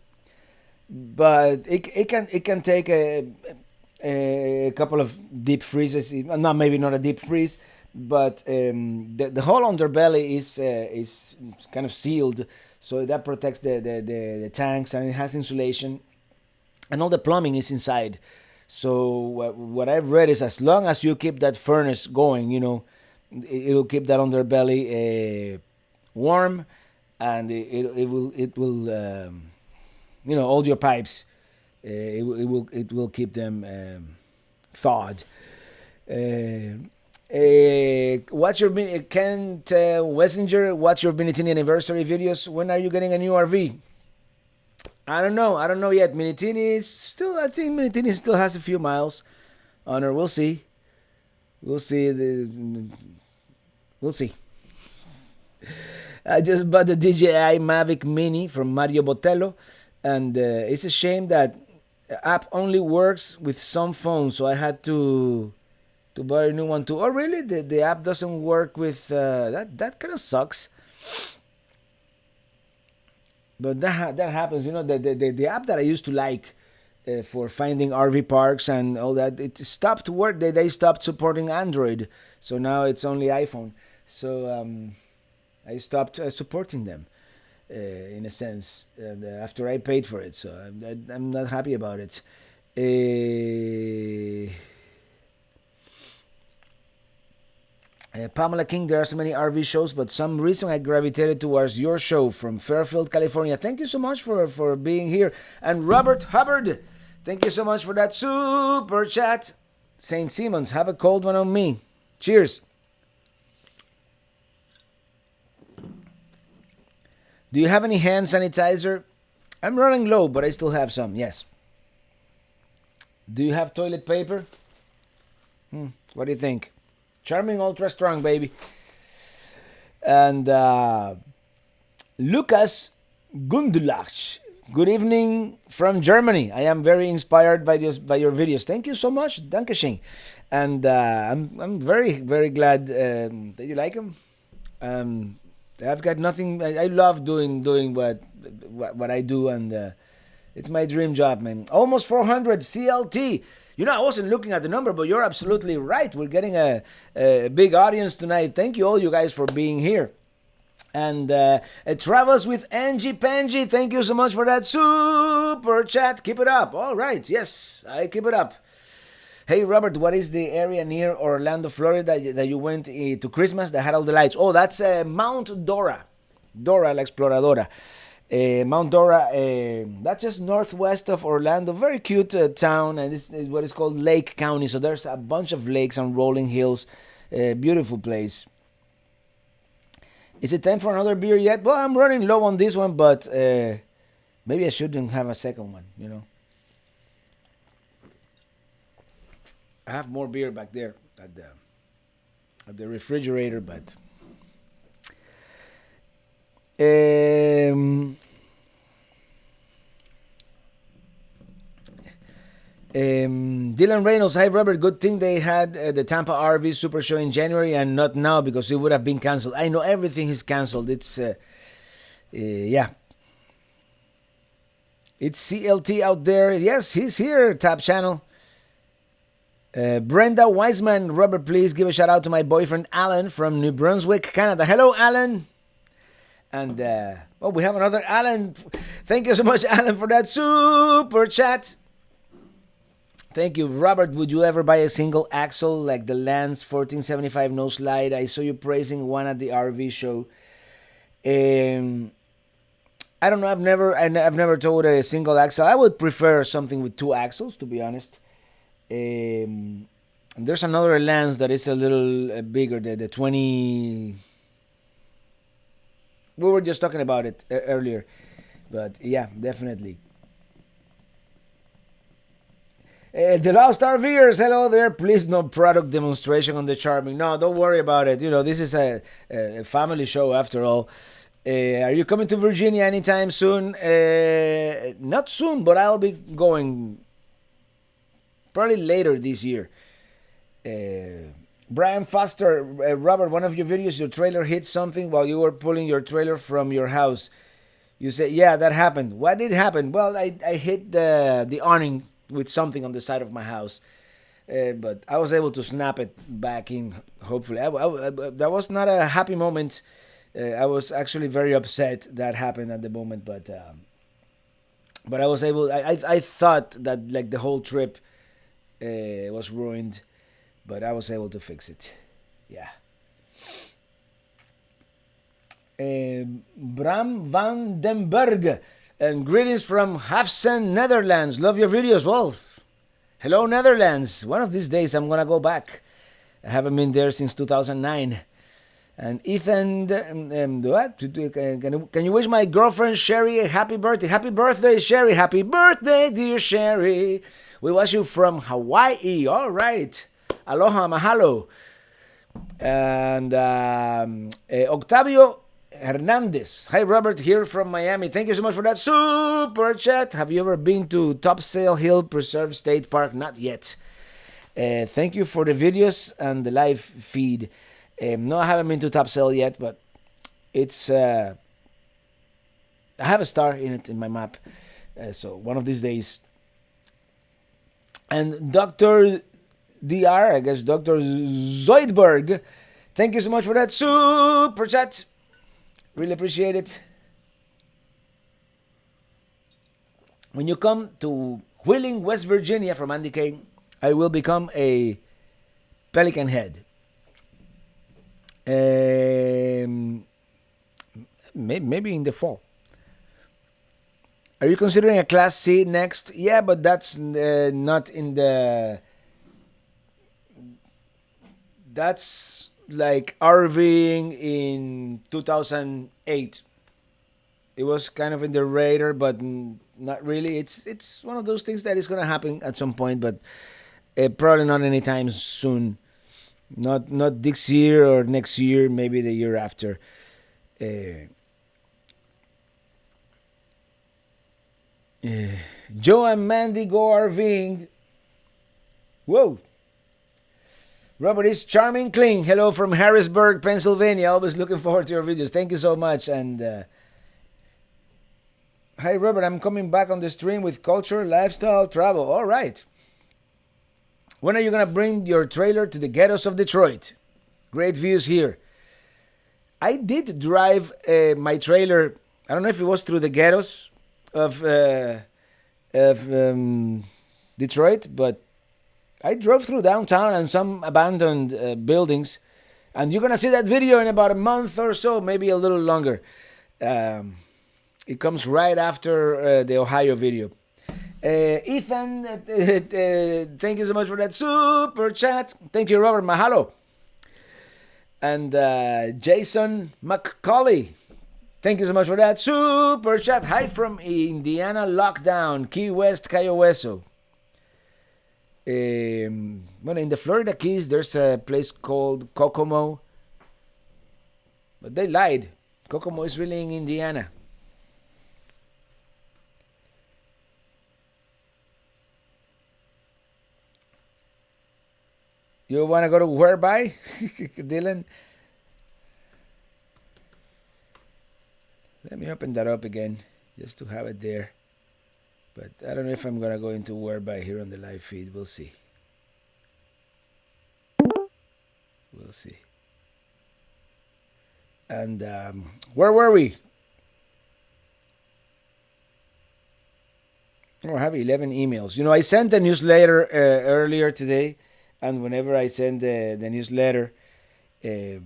but it can take a couple of deep freezes. Not maybe not a deep freeze, but the whole underbelly is kind of sealed, so that protects the tanks, and it has insulation, and all the plumbing is inside. So what I've read is as long as you keep that furnace going, it'll keep that underbelly warm, and it will all your pipes, it will keep them thawed. What's your Kent Wessinger? What's your Minitini anniversary videos? When are you getting a new RV? I don't know yet. Minitini is still. I think Minitini still has a few miles on her. We'll see. We'll see. We'll see. I just bought the DJI Mavic Mini from Mario Botello, and it's a shame that the app only works with some phones, so I had to buy a new one too. Oh, really? The app doesn't work with that. That kind of sucks. But that happens. The app that I used to like for finding RV parks and all that, it stopped to work. They stopped supporting Android, so now it's only iPhone. So I stopped supporting them in a sense, and after I paid for it. So I'm not happy about it. Pamela King, there are so many RV shows, but some reason I gravitated towards your show from Fairfield, California. Thank you so much for being here. And Robert Hubbard, thank you so much for that super chat. St. Simons, have a cold one on me. Cheers. Do you have any hand sanitizer? I'm running low, but I still have some, yes. Do you have toilet paper? What do you think? Charming Ultra Strong, baby. And Lucas Gundulach. Good evening from Germany. I am very inspired by your videos. Thank you so much. Dankeschön. And I'm very, very glad that you like them. I've got nothing. I love doing what I do, and it's my dream job, man. Almost 400 CLT. I wasn't looking at the number, but you're absolutely right. We're getting a big audience tonight. Thank you all you guys for being here. And it travels with Angie Pangie. Thank you so much for that super chat. Keep it up. All right. Yes, I keep it up. Hey, Robert, what is the area near Orlando, Florida that you went to Christmas that had all the lights? Oh, that's Mount Dora. Dora la Exploradora. Mount Dora, that's just northwest of Orlando. Very cute town, and it's what is called Lake County. So there's a bunch of lakes and rolling hills. Beautiful place. Is it time for another beer yet? Well, I'm running low on this one, but maybe I shouldn't have a second one. I have more beer back there at the refrigerator, but Dylan Reynolds, hi Robert. Good thing they had the Tampa RV Super Show in January and not now because it would have been canceled. I know everything is canceled. It's yeah. It's CLT out there. Yes, he's here. Top channel. Brenda Wiseman, Robert, please give a shout out to my boyfriend Alan from New Brunswick, Canada. Hello, Alan. And we have another Alan. Thank you so much, Alan, for that super chat. Thank you, Robert. Would you ever buy a single axle like the Lance 1475 no slide? I saw you praising one at the RV show. I don't know. I've never towed a single axle. I would prefer something with two axles, to be honest. There's another Lance that is a little bigger, the 20. We were just talking about it earlier, but yeah, definitely. The Lost RVers, hello there. Please, no product demonstration on the Charming. No, don't worry about it. This is a family show after all. Are you coming to Virginia anytime soon? Not soon, but I'll be going probably later this year. Brian Foster, Robert, one of your videos, your trailer hit something while you were pulling your trailer from your house. You said, yeah, that happened. What did happen? Well, I hit the awning with something on the side of my house. But I was able to snap it back in, hopefully. That was not a happy moment. I was actually very upset that happened at the moment, but I was able. I thought that like the whole trip was ruined, but I was able to fix it. Yeah. Bram van den Berg, and greetings from Hafsen, Netherlands. Love your videos, Wolf. Hello, Netherlands. One of these days I'm gonna go back. I haven't been there since 2009. And Ethan, what? Can you wish my girlfriend Sherry a happy birthday? Happy birthday, Sherry. Happy birthday, dear Sherry. We watch you from Hawaii. All right. Aloha, mahalo. And Octavio Hernandez. Hi, Robert, here from Miami. Thank you so much for that super chat. Have you ever been to Topsail Hill Preserve State Park? Not yet. Thank you for the videos and the live feed. No, I haven't been to Topsail yet, but it's I have a star in it in my map. So one of these days. And Dr. DR, I guess Dr. Zoidberg, thank you so much for that super chat. Really appreciate it. When you come to Wheeling, West Virginia from Andy K, I will become a Pelican Head. Maybe in the fall. Are you considering a Class C next? Yeah, but that's not in the... That's like RVing in 2008. It was kind of in the radar, but not really. It's one of those things that is going to happen at some point, but probably not anytime soon. Not this year or next year, maybe the year after. Joe and Mandy go RVing. Whoa. Robert is charming clean. Hello from Harrisburg, Pennsylvania. Always looking forward to your videos. Thank you so much. And hi, Robert. I'm coming back on the stream with culture, lifestyle, travel. All right. When are you going to bring your trailer to the ghettos of Detroit? Great views here. I did drive my trailer. I don't know if it was through the ghettos of Detroit, but I drove through downtown and some abandoned buildings. And you're going to see that video in about a month or so, maybe a little longer. It comes right after the Ohio video. Ethan, thank you so much for that super chat. Thank you, Robert. Mahalo. And Jason McCauley, thank you so much for that super chat. Hi from Indiana Lockdown, Key West, Cayo Hueso. Well, in the Florida Keys, there's a place called Kokomo. But they lied. Kokomo is really in Indiana. You want to go to whereby, Dylan? Let me open that up again, just to have it there. But I don't know if I'm going to go into whereby here on the live feed. We'll see. We'll see. And where were we? Oh, I have 11 emails. You know, I sent a newsletter earlier today. And whenever I send the newsletter, I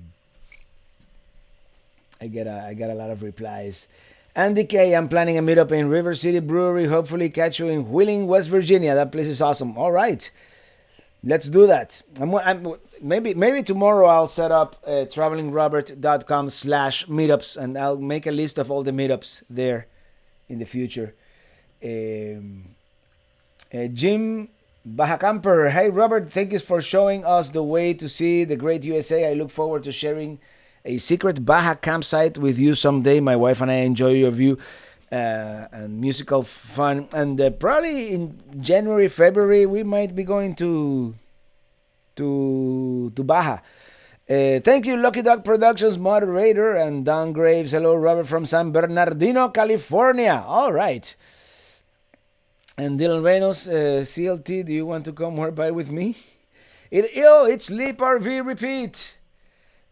get a lot of replies. Andy K, I'm planning a meetup in River City Brewery. Hopefully catch you in Wheeling, West Virginia. That place is awesome. All right, let's do that. Maybe tomorrow I'll set up travelingrobert.com/meetups, and I'll make a list of all the meetups there in the future. Jim Baja Camper, hey Robert, thank you for showing us the way to see the great USA. I look forward to sharing a secret Baja campsite with you someday. My wife and I enjoy your view and musical fun. And probably in January, February, we might be going to Baja. Thank you, Lucky Dog Productions moderator and Don Graves. Hello, Robert from San Bernardino, California. All right. And Dylan Reynolds, CLT, do you want to come whereby with me? It's Leap RV Repeat.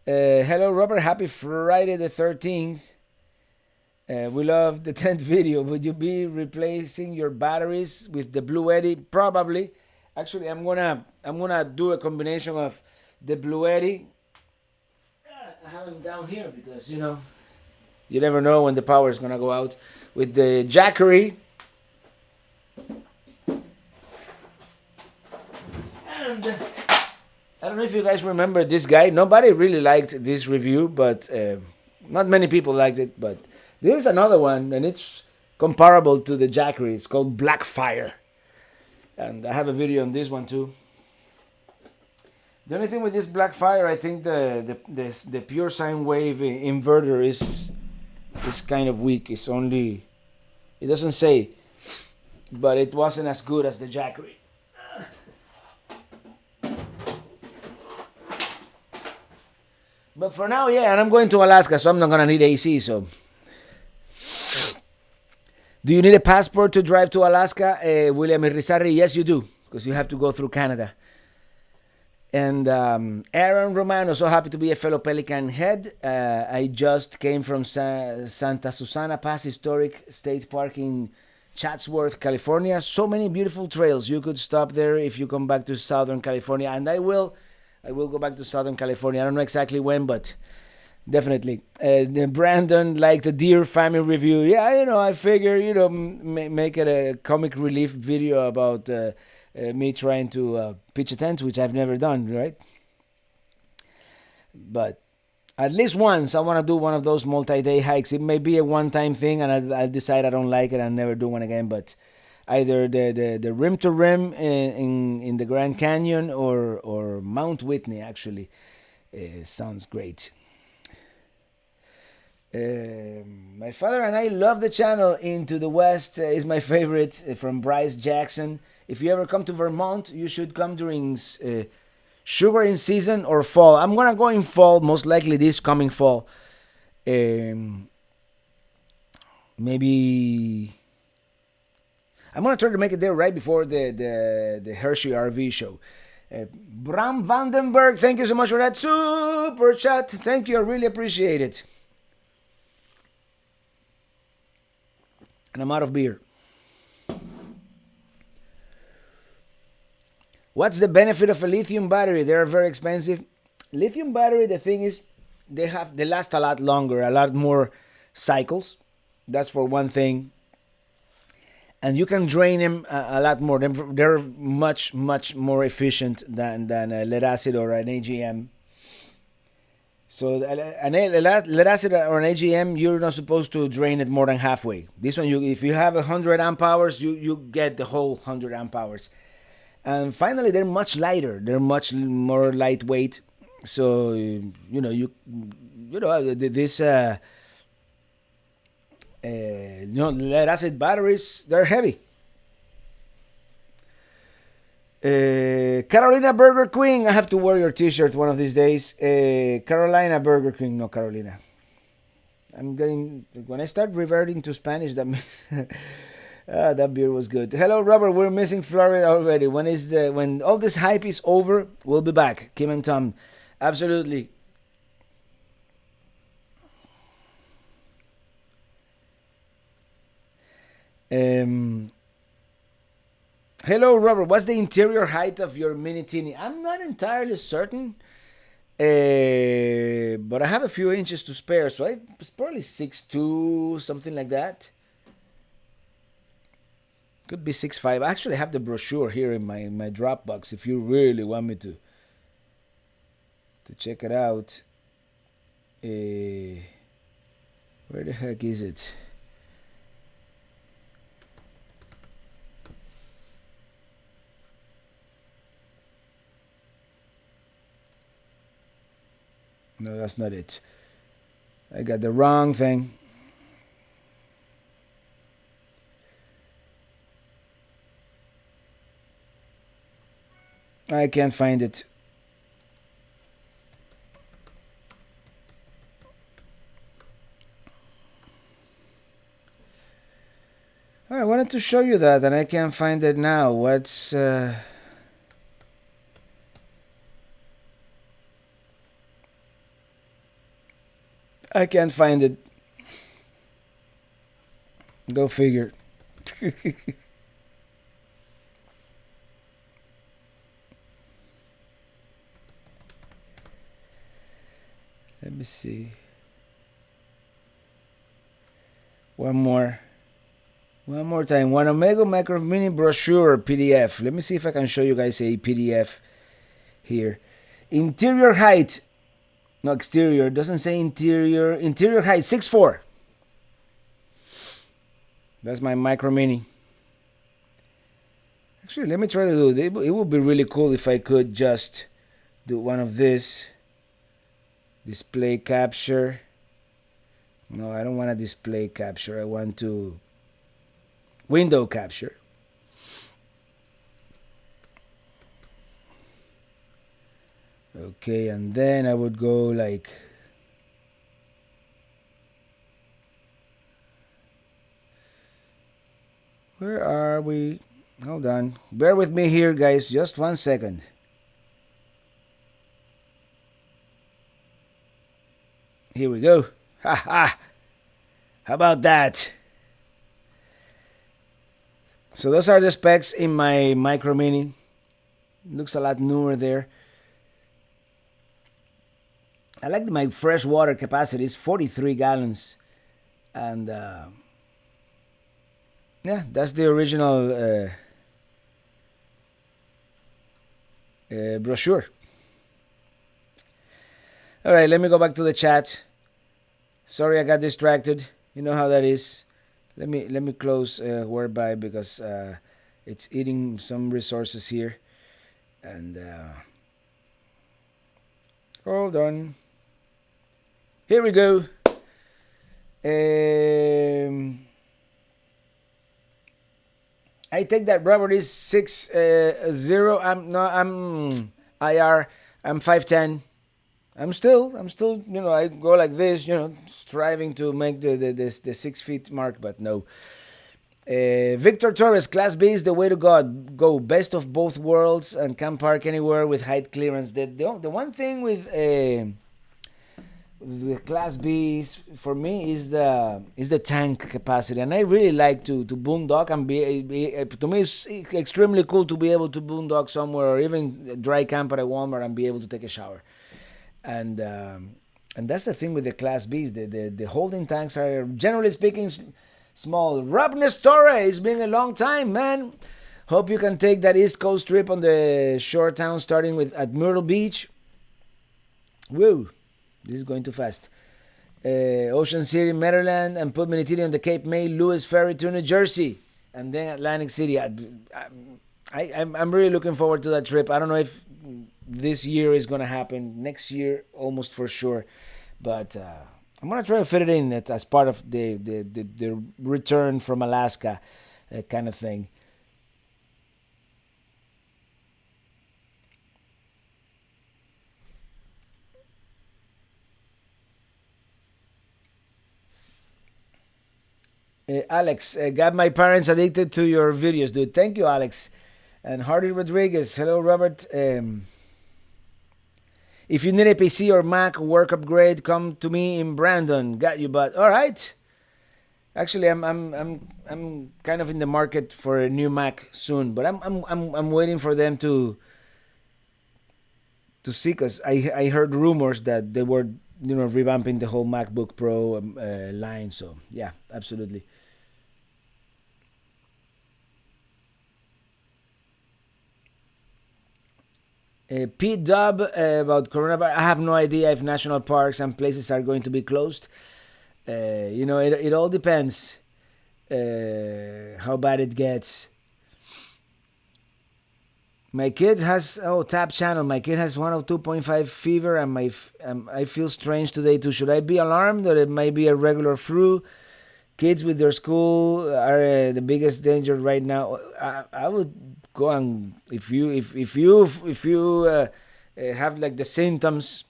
Hello, Robert. Happy Friday the 13th. We love the 10th video. Would you be replacing your batteries with the Blue Eddy? Probably. Actually, I'm gonna do a combination of the Blue Eddy. I have them down here because you never know when the power is gonna go out. With the Jackery. And I don't know if you guys remember this guy. Nobody really liked this review, but not many people liked it. But this is another one, and it's comparable to the Jackery. It's called Blackfire. And I have a video on this one too. The only thing with this Blackfire, I think the pure sine wave inverter is kind of weak. It doesn't say, but it wasn't as good as the Jackery. But for now, yeah, and I'm going to Alaska, so I'm not gonna need AC. So, do you need a passport to drive to Alaska, William Irizarry? Yes, you do, because you have to go through Canada. And Aaron Romano, so happy to be a fellow Pelican head. I just came from Santa Susana Pass Historic State Park in Chatsworth, California. So many beautiful trails. You could stop there if you come back to Southern California, and I will go back to Southern California. I don't know exactly when, but definitely. Brandon, like the Deer Family review. Yeah, I figure, make it a comic relief video about me trying to pitch a tent, which I've never done, right? But at least once, I want to do one of those multi-day hikes. It may be a one-time thing, and I'll decide I don't like it and never do one again, but either the rim to rim in the Grand Canyon or Mount Whitney actually sounds great. My father and I love the channel. Into the West is my favorite, from Bryce Jackson. If you ever come to Vermont, you should come during sugar in season or fall. I'm gonna go in fall, most likely this coming fall. Maybe I'm gonna try to make it there right before the Hershey RV show. Bram Vandenberg, thank you so much for that super chat. Thank you, I really appreciate it. And I'm out of beer. What's the benefit of a lithium battery? They're very expensive. Lithium battery, the thing is, they last a lot longer, a lot more cycles. That's for one thing. And you can drain them a lot more. They're much more efficient than a lead acid or an AGM. So lead acid or an AGM, you're not supposed to drain it more than halfway. This one, if you have 100 amp hours, you get the whole 100 amp hours. And finally, they're much lighter. They're much more lightweight. So this lead acid batteries, they're heavy. Carolina Burger Queen, I have to wear your T-shirt one of these days. Carolina Burger King, no Carolina. I'm getting when I start reverting to Spanish. That beer was good. Hello, Robert. We're missing Florida already. When all this hype is over, we'll be back. Kim and Tom, absolutely. Hello, Robert. What's the interior height of your Mini Teeny? I'm not entirely certain, but I have a few inches to spare, so it's probably 6'2", something like that. Could be 6'5". I actually have the brochure here in my Dropbox if you really want me to check it out. Where the heck is it? No, that's not it. I got the wrong thing. I can't find it. I wanted to show you that, and I can't find it now. What's... I can't find it. Go figure. Let me see. One more time. Winnebago Micro Minnie brochure PDF. Let me see if I can show you guys a PDF here. Interior height. No, exterior. It doesn't say interior. Interior height 6'4". That's my Micro Mini. Actually, let me try to do it. It would be really cool if I could just do one of this. Display capture. No, I don't want to display capture. I want to window capture. Okay, and then I would go like... Where are we? Hold on. Bear with me here, guys. Just 1 second. Here we go. Ha ha. How about that? So those are the specs in my Micro Mini. Looks a lot newer there. I like my fresh water capacity. It's 43 gallons. And yeah, that's the original brochure. All right, let me go back to the chat. Sorry, I got distracted. You know how that is. Let me close whereby because it's eating some resources here. And hold on. Here we go. I take that Robert is 6'0". I'm IR. I'm 5'10". I'm still, I go like this, striving to make the 6 feet mark, but no. Victor Torres, Class B is the way to go. Best of both worlds and can park anywhere with height clearance. The one thing with Class B for me is the tank capacity, and I really like to boondock and to me it's extremely cool to be able to boondock somewhere or even dry camp at a Walmart and be able to take a shower. And And that's the thing with the Class Bs. The holding tanks are, generally speaking, small. Rob Nestora, it's been a long time, man. Hope you can take that East Coast trip on the shore town starting with at Myrtle Beach. Woo, this is going too fast. Ocean City, Maryland, and put Minitini on the Cape May, Lewis Ferry to New Jersey, and then Atlantic City. I'm really looking forward to that trip. I don't know if this year is going to happen. Next year, almost for sure. But I'm going to try to fit it in as part of the return from Alaska kind of thing. Alex, got my parents addicted to your videos, dude. Thank you, Alex. And Hardy Rodriguez, hello, Robert. If you need a PC or Mac work upgrade, come to me in Brandon. Got you, bud. All right. Actually, I'm kind of in the market for a new Mac soon, but I'm waiting for them to see, because I heard rumors that they were revamping the whole MacBook Pro line. So yeah, absolutely. Pete Dub about coronavirus. I have no idea if national parks and places are going to be closed. It all depends how bad it gets. My kid has tap channel. My kid has 102.5 fever, and I feel strange today too. Should I be alarmed, or it might be a regular flu? Kids with their school are the biggest danger right now. I would go, and if you have like the symptoms,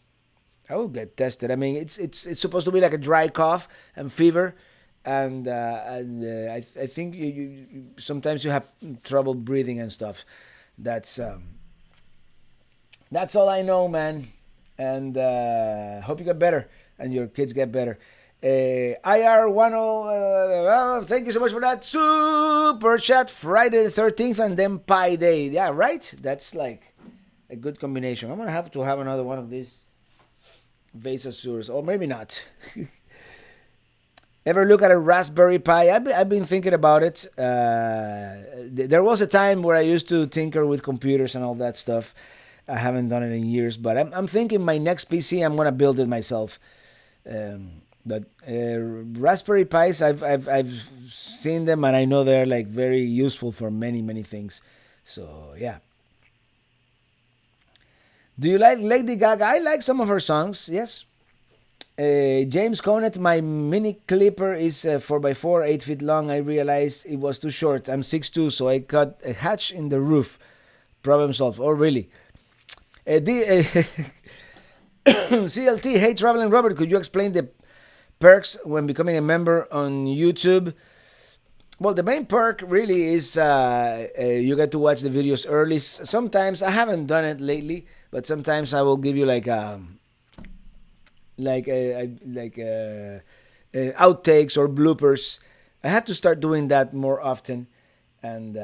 I will get tested. I mean, it's supposed to be like a dry cough and fever, and I think you sometimes you have trouble breathing and stuff. That's that's all I know, man. And hope you get better and your kids get better. IR10, thank you so much for that super chat. Friday the 13th and then Pi Day. Yeah, right? That's like a good combination. I'm going to have another one of these Vasasurs, or maybe not. Ever look at a Raspberry Pi? I've been thinking about it. There was a time where I used to tinker with computers and all that stuff. I haven't done it in years, but I'm thinking my next PC, I'm going to build it myself. But Raspberry Pis, I've seen them, and I know they're like very useful for many things. So yeah. Do you like Lady Gaga? I like some of her songs. Yes. James Conant, my mini clipper is 4x4, 8 feet long. I realized it was too short. I'm 6'2", so I cut a hatch in the roof. Problem solved. Oh, really? CLT, hey, Traveling Robert, could you explain the perks when becoming a member on YouTube? Well, the main perk really is you get to watch the videos early. Sometimes, I haven't done it lately, but sometimes I will give you like outtakes or bloopers. I have to start doing that more often, and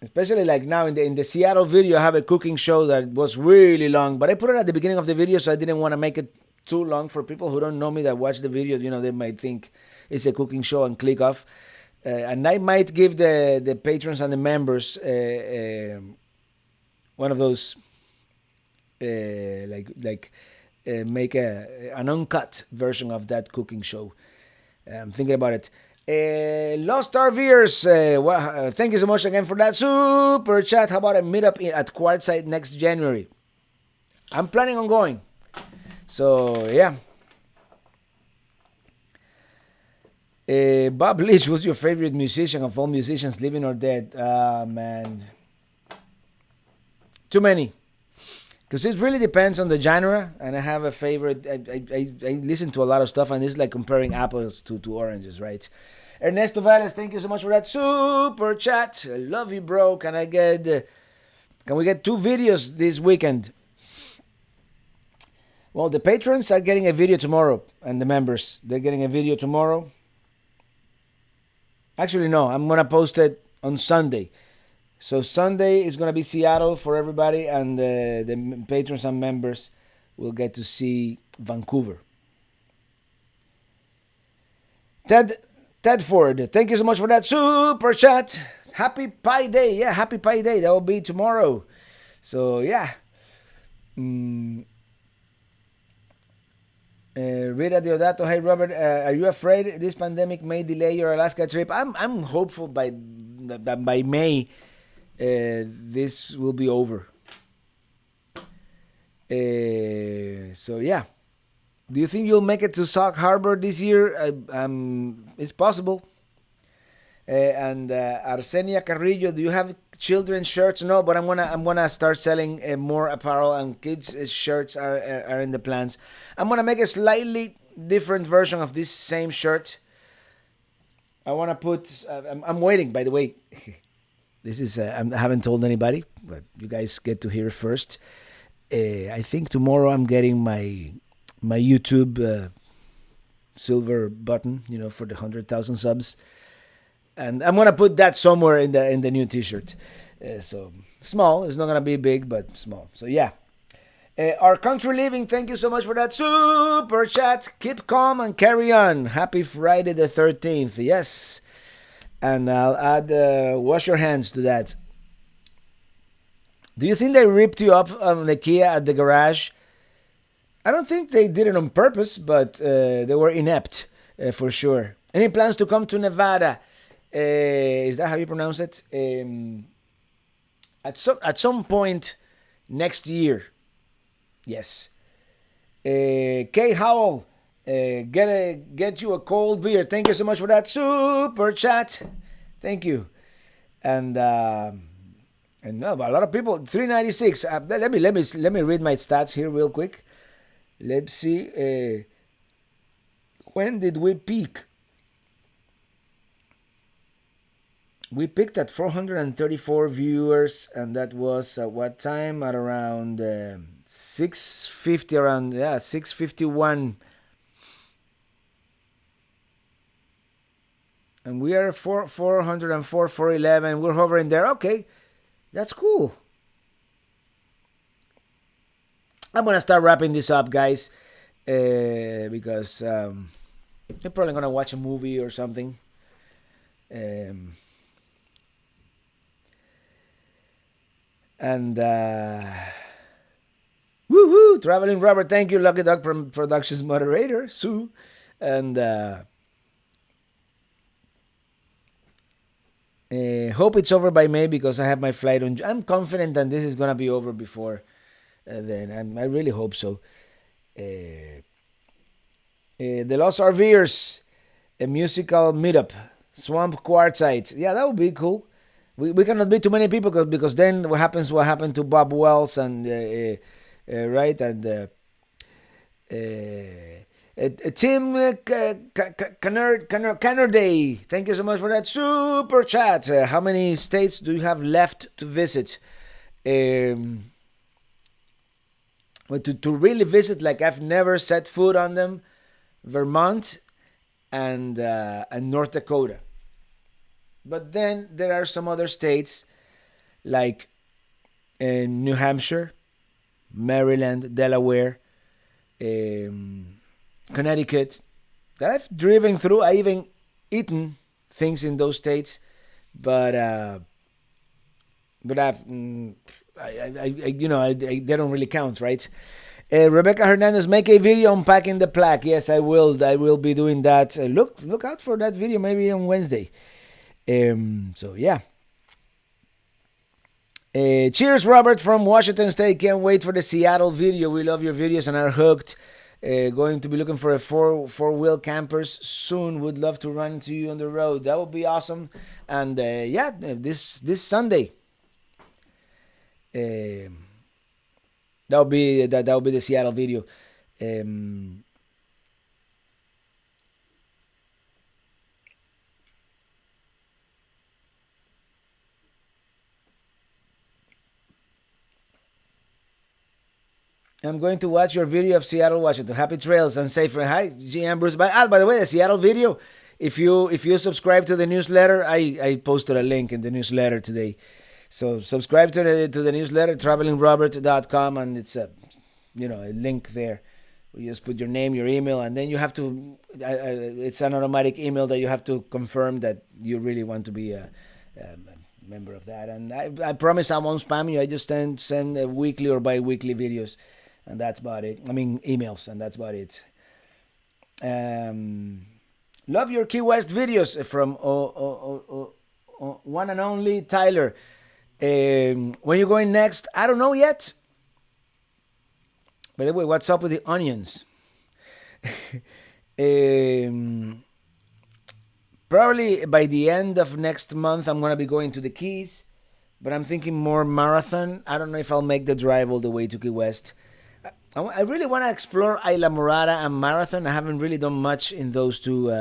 especially like now in the Seattle video, I have a cooking show that was really long, but I put it at the beginning of the video, so I didn't want to make it too long for people who don't know me that watch the video. They might think it's a cooking show and click off. And I might give the patrons and the members one of those make an uncut version of that cooking show. I'm thinking about it. Lost RVers, thank you so much again for that super chat. How about a meetup at Quartzsite next January? I'm planning on going. So, yeah. Bob Leach, who's your favorite musician of all musicians, living or dead? Man. Too many. Because it really depends on the genre, and I have a favorite. I listen to a lot of stuff, and it's like comparing apples to oranges, right? Ernesto Valles, thank you so much for that super chat. I love you, bro. Can we get 2 videos this weekend? Well, the patrons are getting a video tomorrow, and the members, they're getting a video tomorrow. Actually, no, I'm going to post it on Sunday. So Sunday is going to be Seattle for everybody, and the patrons and members we'll get to see Vancouver. Ted Ford, thank you so much for that super chat. Happy Pi Day. Yeah, happy Pi Day. That will be tomorrow. So, yeah. Rita Deodato, hey Robert, are you afraid this pandemic may delay your Alaska trip? I'm hopeful that by May this will be over. So yeah, do you think you'll make it to Sauk Harbor this year? It's possible. And Arsenia Carrillo, do you have children's shirts? No, but I'm gonna start selling more apparel, and kids' shirts are in the plans. I'm gonna make a slightly different version of this same shirt. I wanna put. I'm waiting. By the way, this is I haven't told anybody, but you guys get to hear it first. I think tomorrow I'm getting my YouTube silver button, for the 100,000 subs. And I'm gonna put that somewhere in the new T-shirt. So small. It's not gonna be big, but small. So yeah. Our country living. Thank you so much for that super chat. Keep calm and carry on. Happy Friday the 13th. Yes. And I'll add wash your hands to that. Do you think they ripped you up on the Kia at the garage? I don't think they did it on purpose, but they were inept for sure. Any plans to come to Nevada? Is that how you pronounce it? At some point next year. Yes. Kay Howell, get you a cold beer. Thank you so much for that super chat. Thank you. And no, but a lot of people. 396. Let me read my stats here real quick. Let's see. When did we peak? We peaked at 434 viewers, and that was at what time? At around 6:50, 6:51. And we are 404, 411. We're hovering there. Okay, that's cool. I'm gonna start wrapping this up, guys, because you're probably gonna watch a movie or something. And woohoo! Traveling Robert, thank you, Lucky Dog from Productions moderator, Sue. And hope it's over by May because I have my flight on. I'm confident that this is gonna be over before then. I really hope so. The Lost RVers, a musical meetup, Swamp Quartzite. Yeah, that would be cool. We cannot be too many people because then what happened to Bob Wells and right, and Tim Canarday. Thank you so much for that super chat. How many states do you have left to visit? To really visit, like I've never set foot on them, Vermont and North Dakota. But then there are some other states like New Hampshire, Maryland, Delaware, Connecticut that I've driven through. I even eaten things in those states, but I've they don't really count, right? Rebecca Hernandez, make a video unpacking the plaque. Yes, I will. I will be doing that. Look out for that video maybe on Wednesday. So yeah. Cheers, Robert from Washington State. Can't wait for the Seattle video. We love your videos and are hooked. Going to be looking for a four-wheel campers soon. Would love to run into you on the road. That would be awesome. And yeah, this Sunday. That'll be the Seattle video. I'm going to watch your video of Seattle, Washington. Happy trails and safe. Hi, GM Bruce. By the way, the Seattle video, if you subscribe to the newsletter, I posted a link in the newsletter today. So subscribe to the newsletter, travelingrobert.com, and it's a link there. You just put your name, your email, and then you have to. It's an automatic email that you have to confirm that you really want to be a member of that. And I promise I won't spam you. I just send weekly or bi-weekly videos, and that's about it. I mean emails, and that's about it. Love your Key West videos from one and only Tyler. When you going next? I don't know yet. By the way, what's up with the onions? Probably by the end of next month, I'm going to be going to the Keys. But I'm thinking more marathon. I don't know if I'll make the drive all the way to Key West. I really want to explore Isla Morada and Marathon. I haven't really done much in those two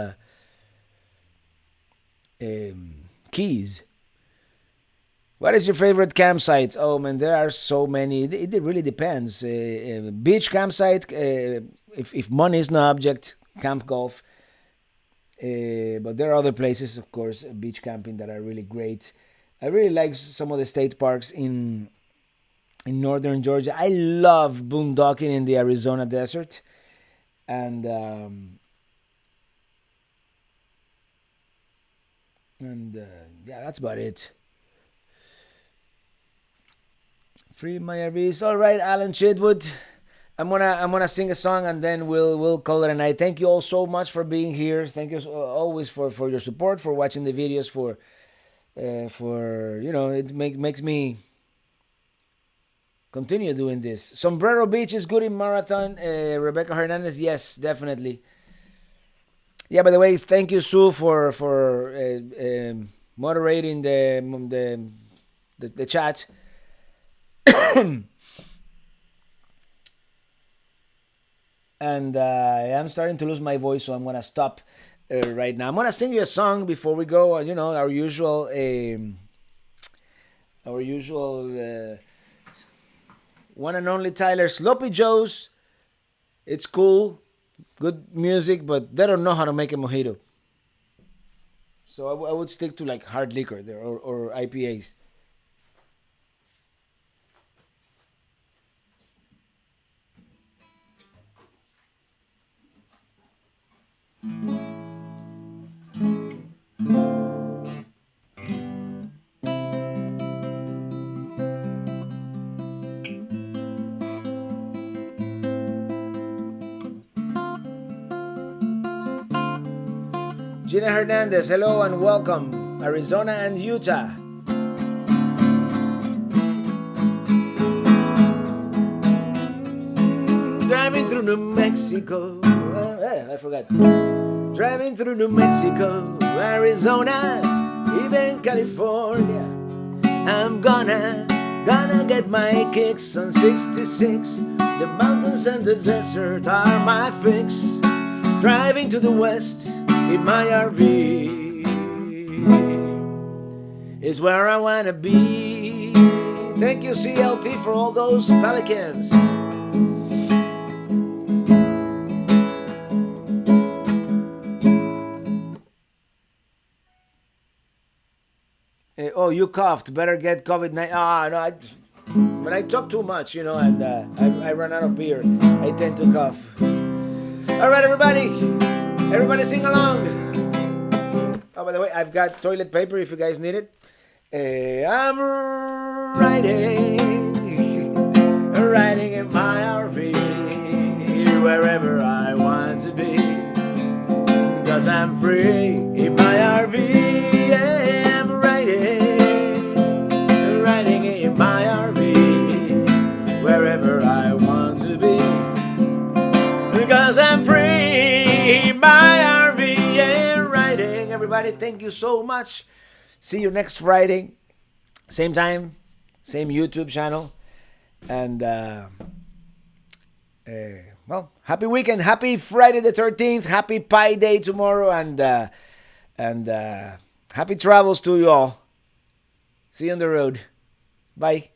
Keys. What is your favorite campsite? Oh man, there are so many. It really depends. Beach campsite, if money is no object, camp golf. But there are other places, of course, beach camping that are really great. I really like some of the state parks in northern Georgia. I love boondocking in the Arizona desert, and yeah, that's about it. Free my RVs. All right, Alan Chidwood. I'm gonna sing a song and then we'll call it a night. Thank you all so much for being here. Thank you always for your support, for watching the videos, for it makes me continue doing this. Sombrero Beach is good in marathon. Rebecca Hernandez, yes, definitely. Yeah. By the way, thank you, Sue, for moderating the chat. And I'm starting to lose my voice, so I'm gonna stop right now. I'm gonna sing you a song before we go. Our usual one and only Tyler, Sloppy Joe's. It's cool, good music, but they don't know how to make a mojito. So I would stick to like hard liquor there or IPAs. Gina Hernandez, hello and welcome, Arizona and Utah. Driving through New Mexico. I forgot. Driving through New Mexico, Arizona, even California. I'm gonna get my kicks on 66. The mountains and the desert are my fix. Driving to the west in my RV is where I wanna be. Thank you, CLT, for all those pelicans. Oh, you coughed. Better get COVID-19. No, when I talk too much, and I run out of beer, I tend to cough. All right, everybody. Everybody sing along. Oh, by the way, I've got toilet paper if you guys need it. I'm riding in my RV wherever I want to be. 'Cause I'm free in my RV. Yeah, I'm riding in my RV wherever I want to be. Because I'm free in my RV, yeah, riding. Everybody, thank you so much. See you next Friday. Same time, same YouTube channel. And, well, happy weekend. Happy Friday the 13th. Happy Pi Day tomorrow. And happy travels to you all. See you on the road. Bye.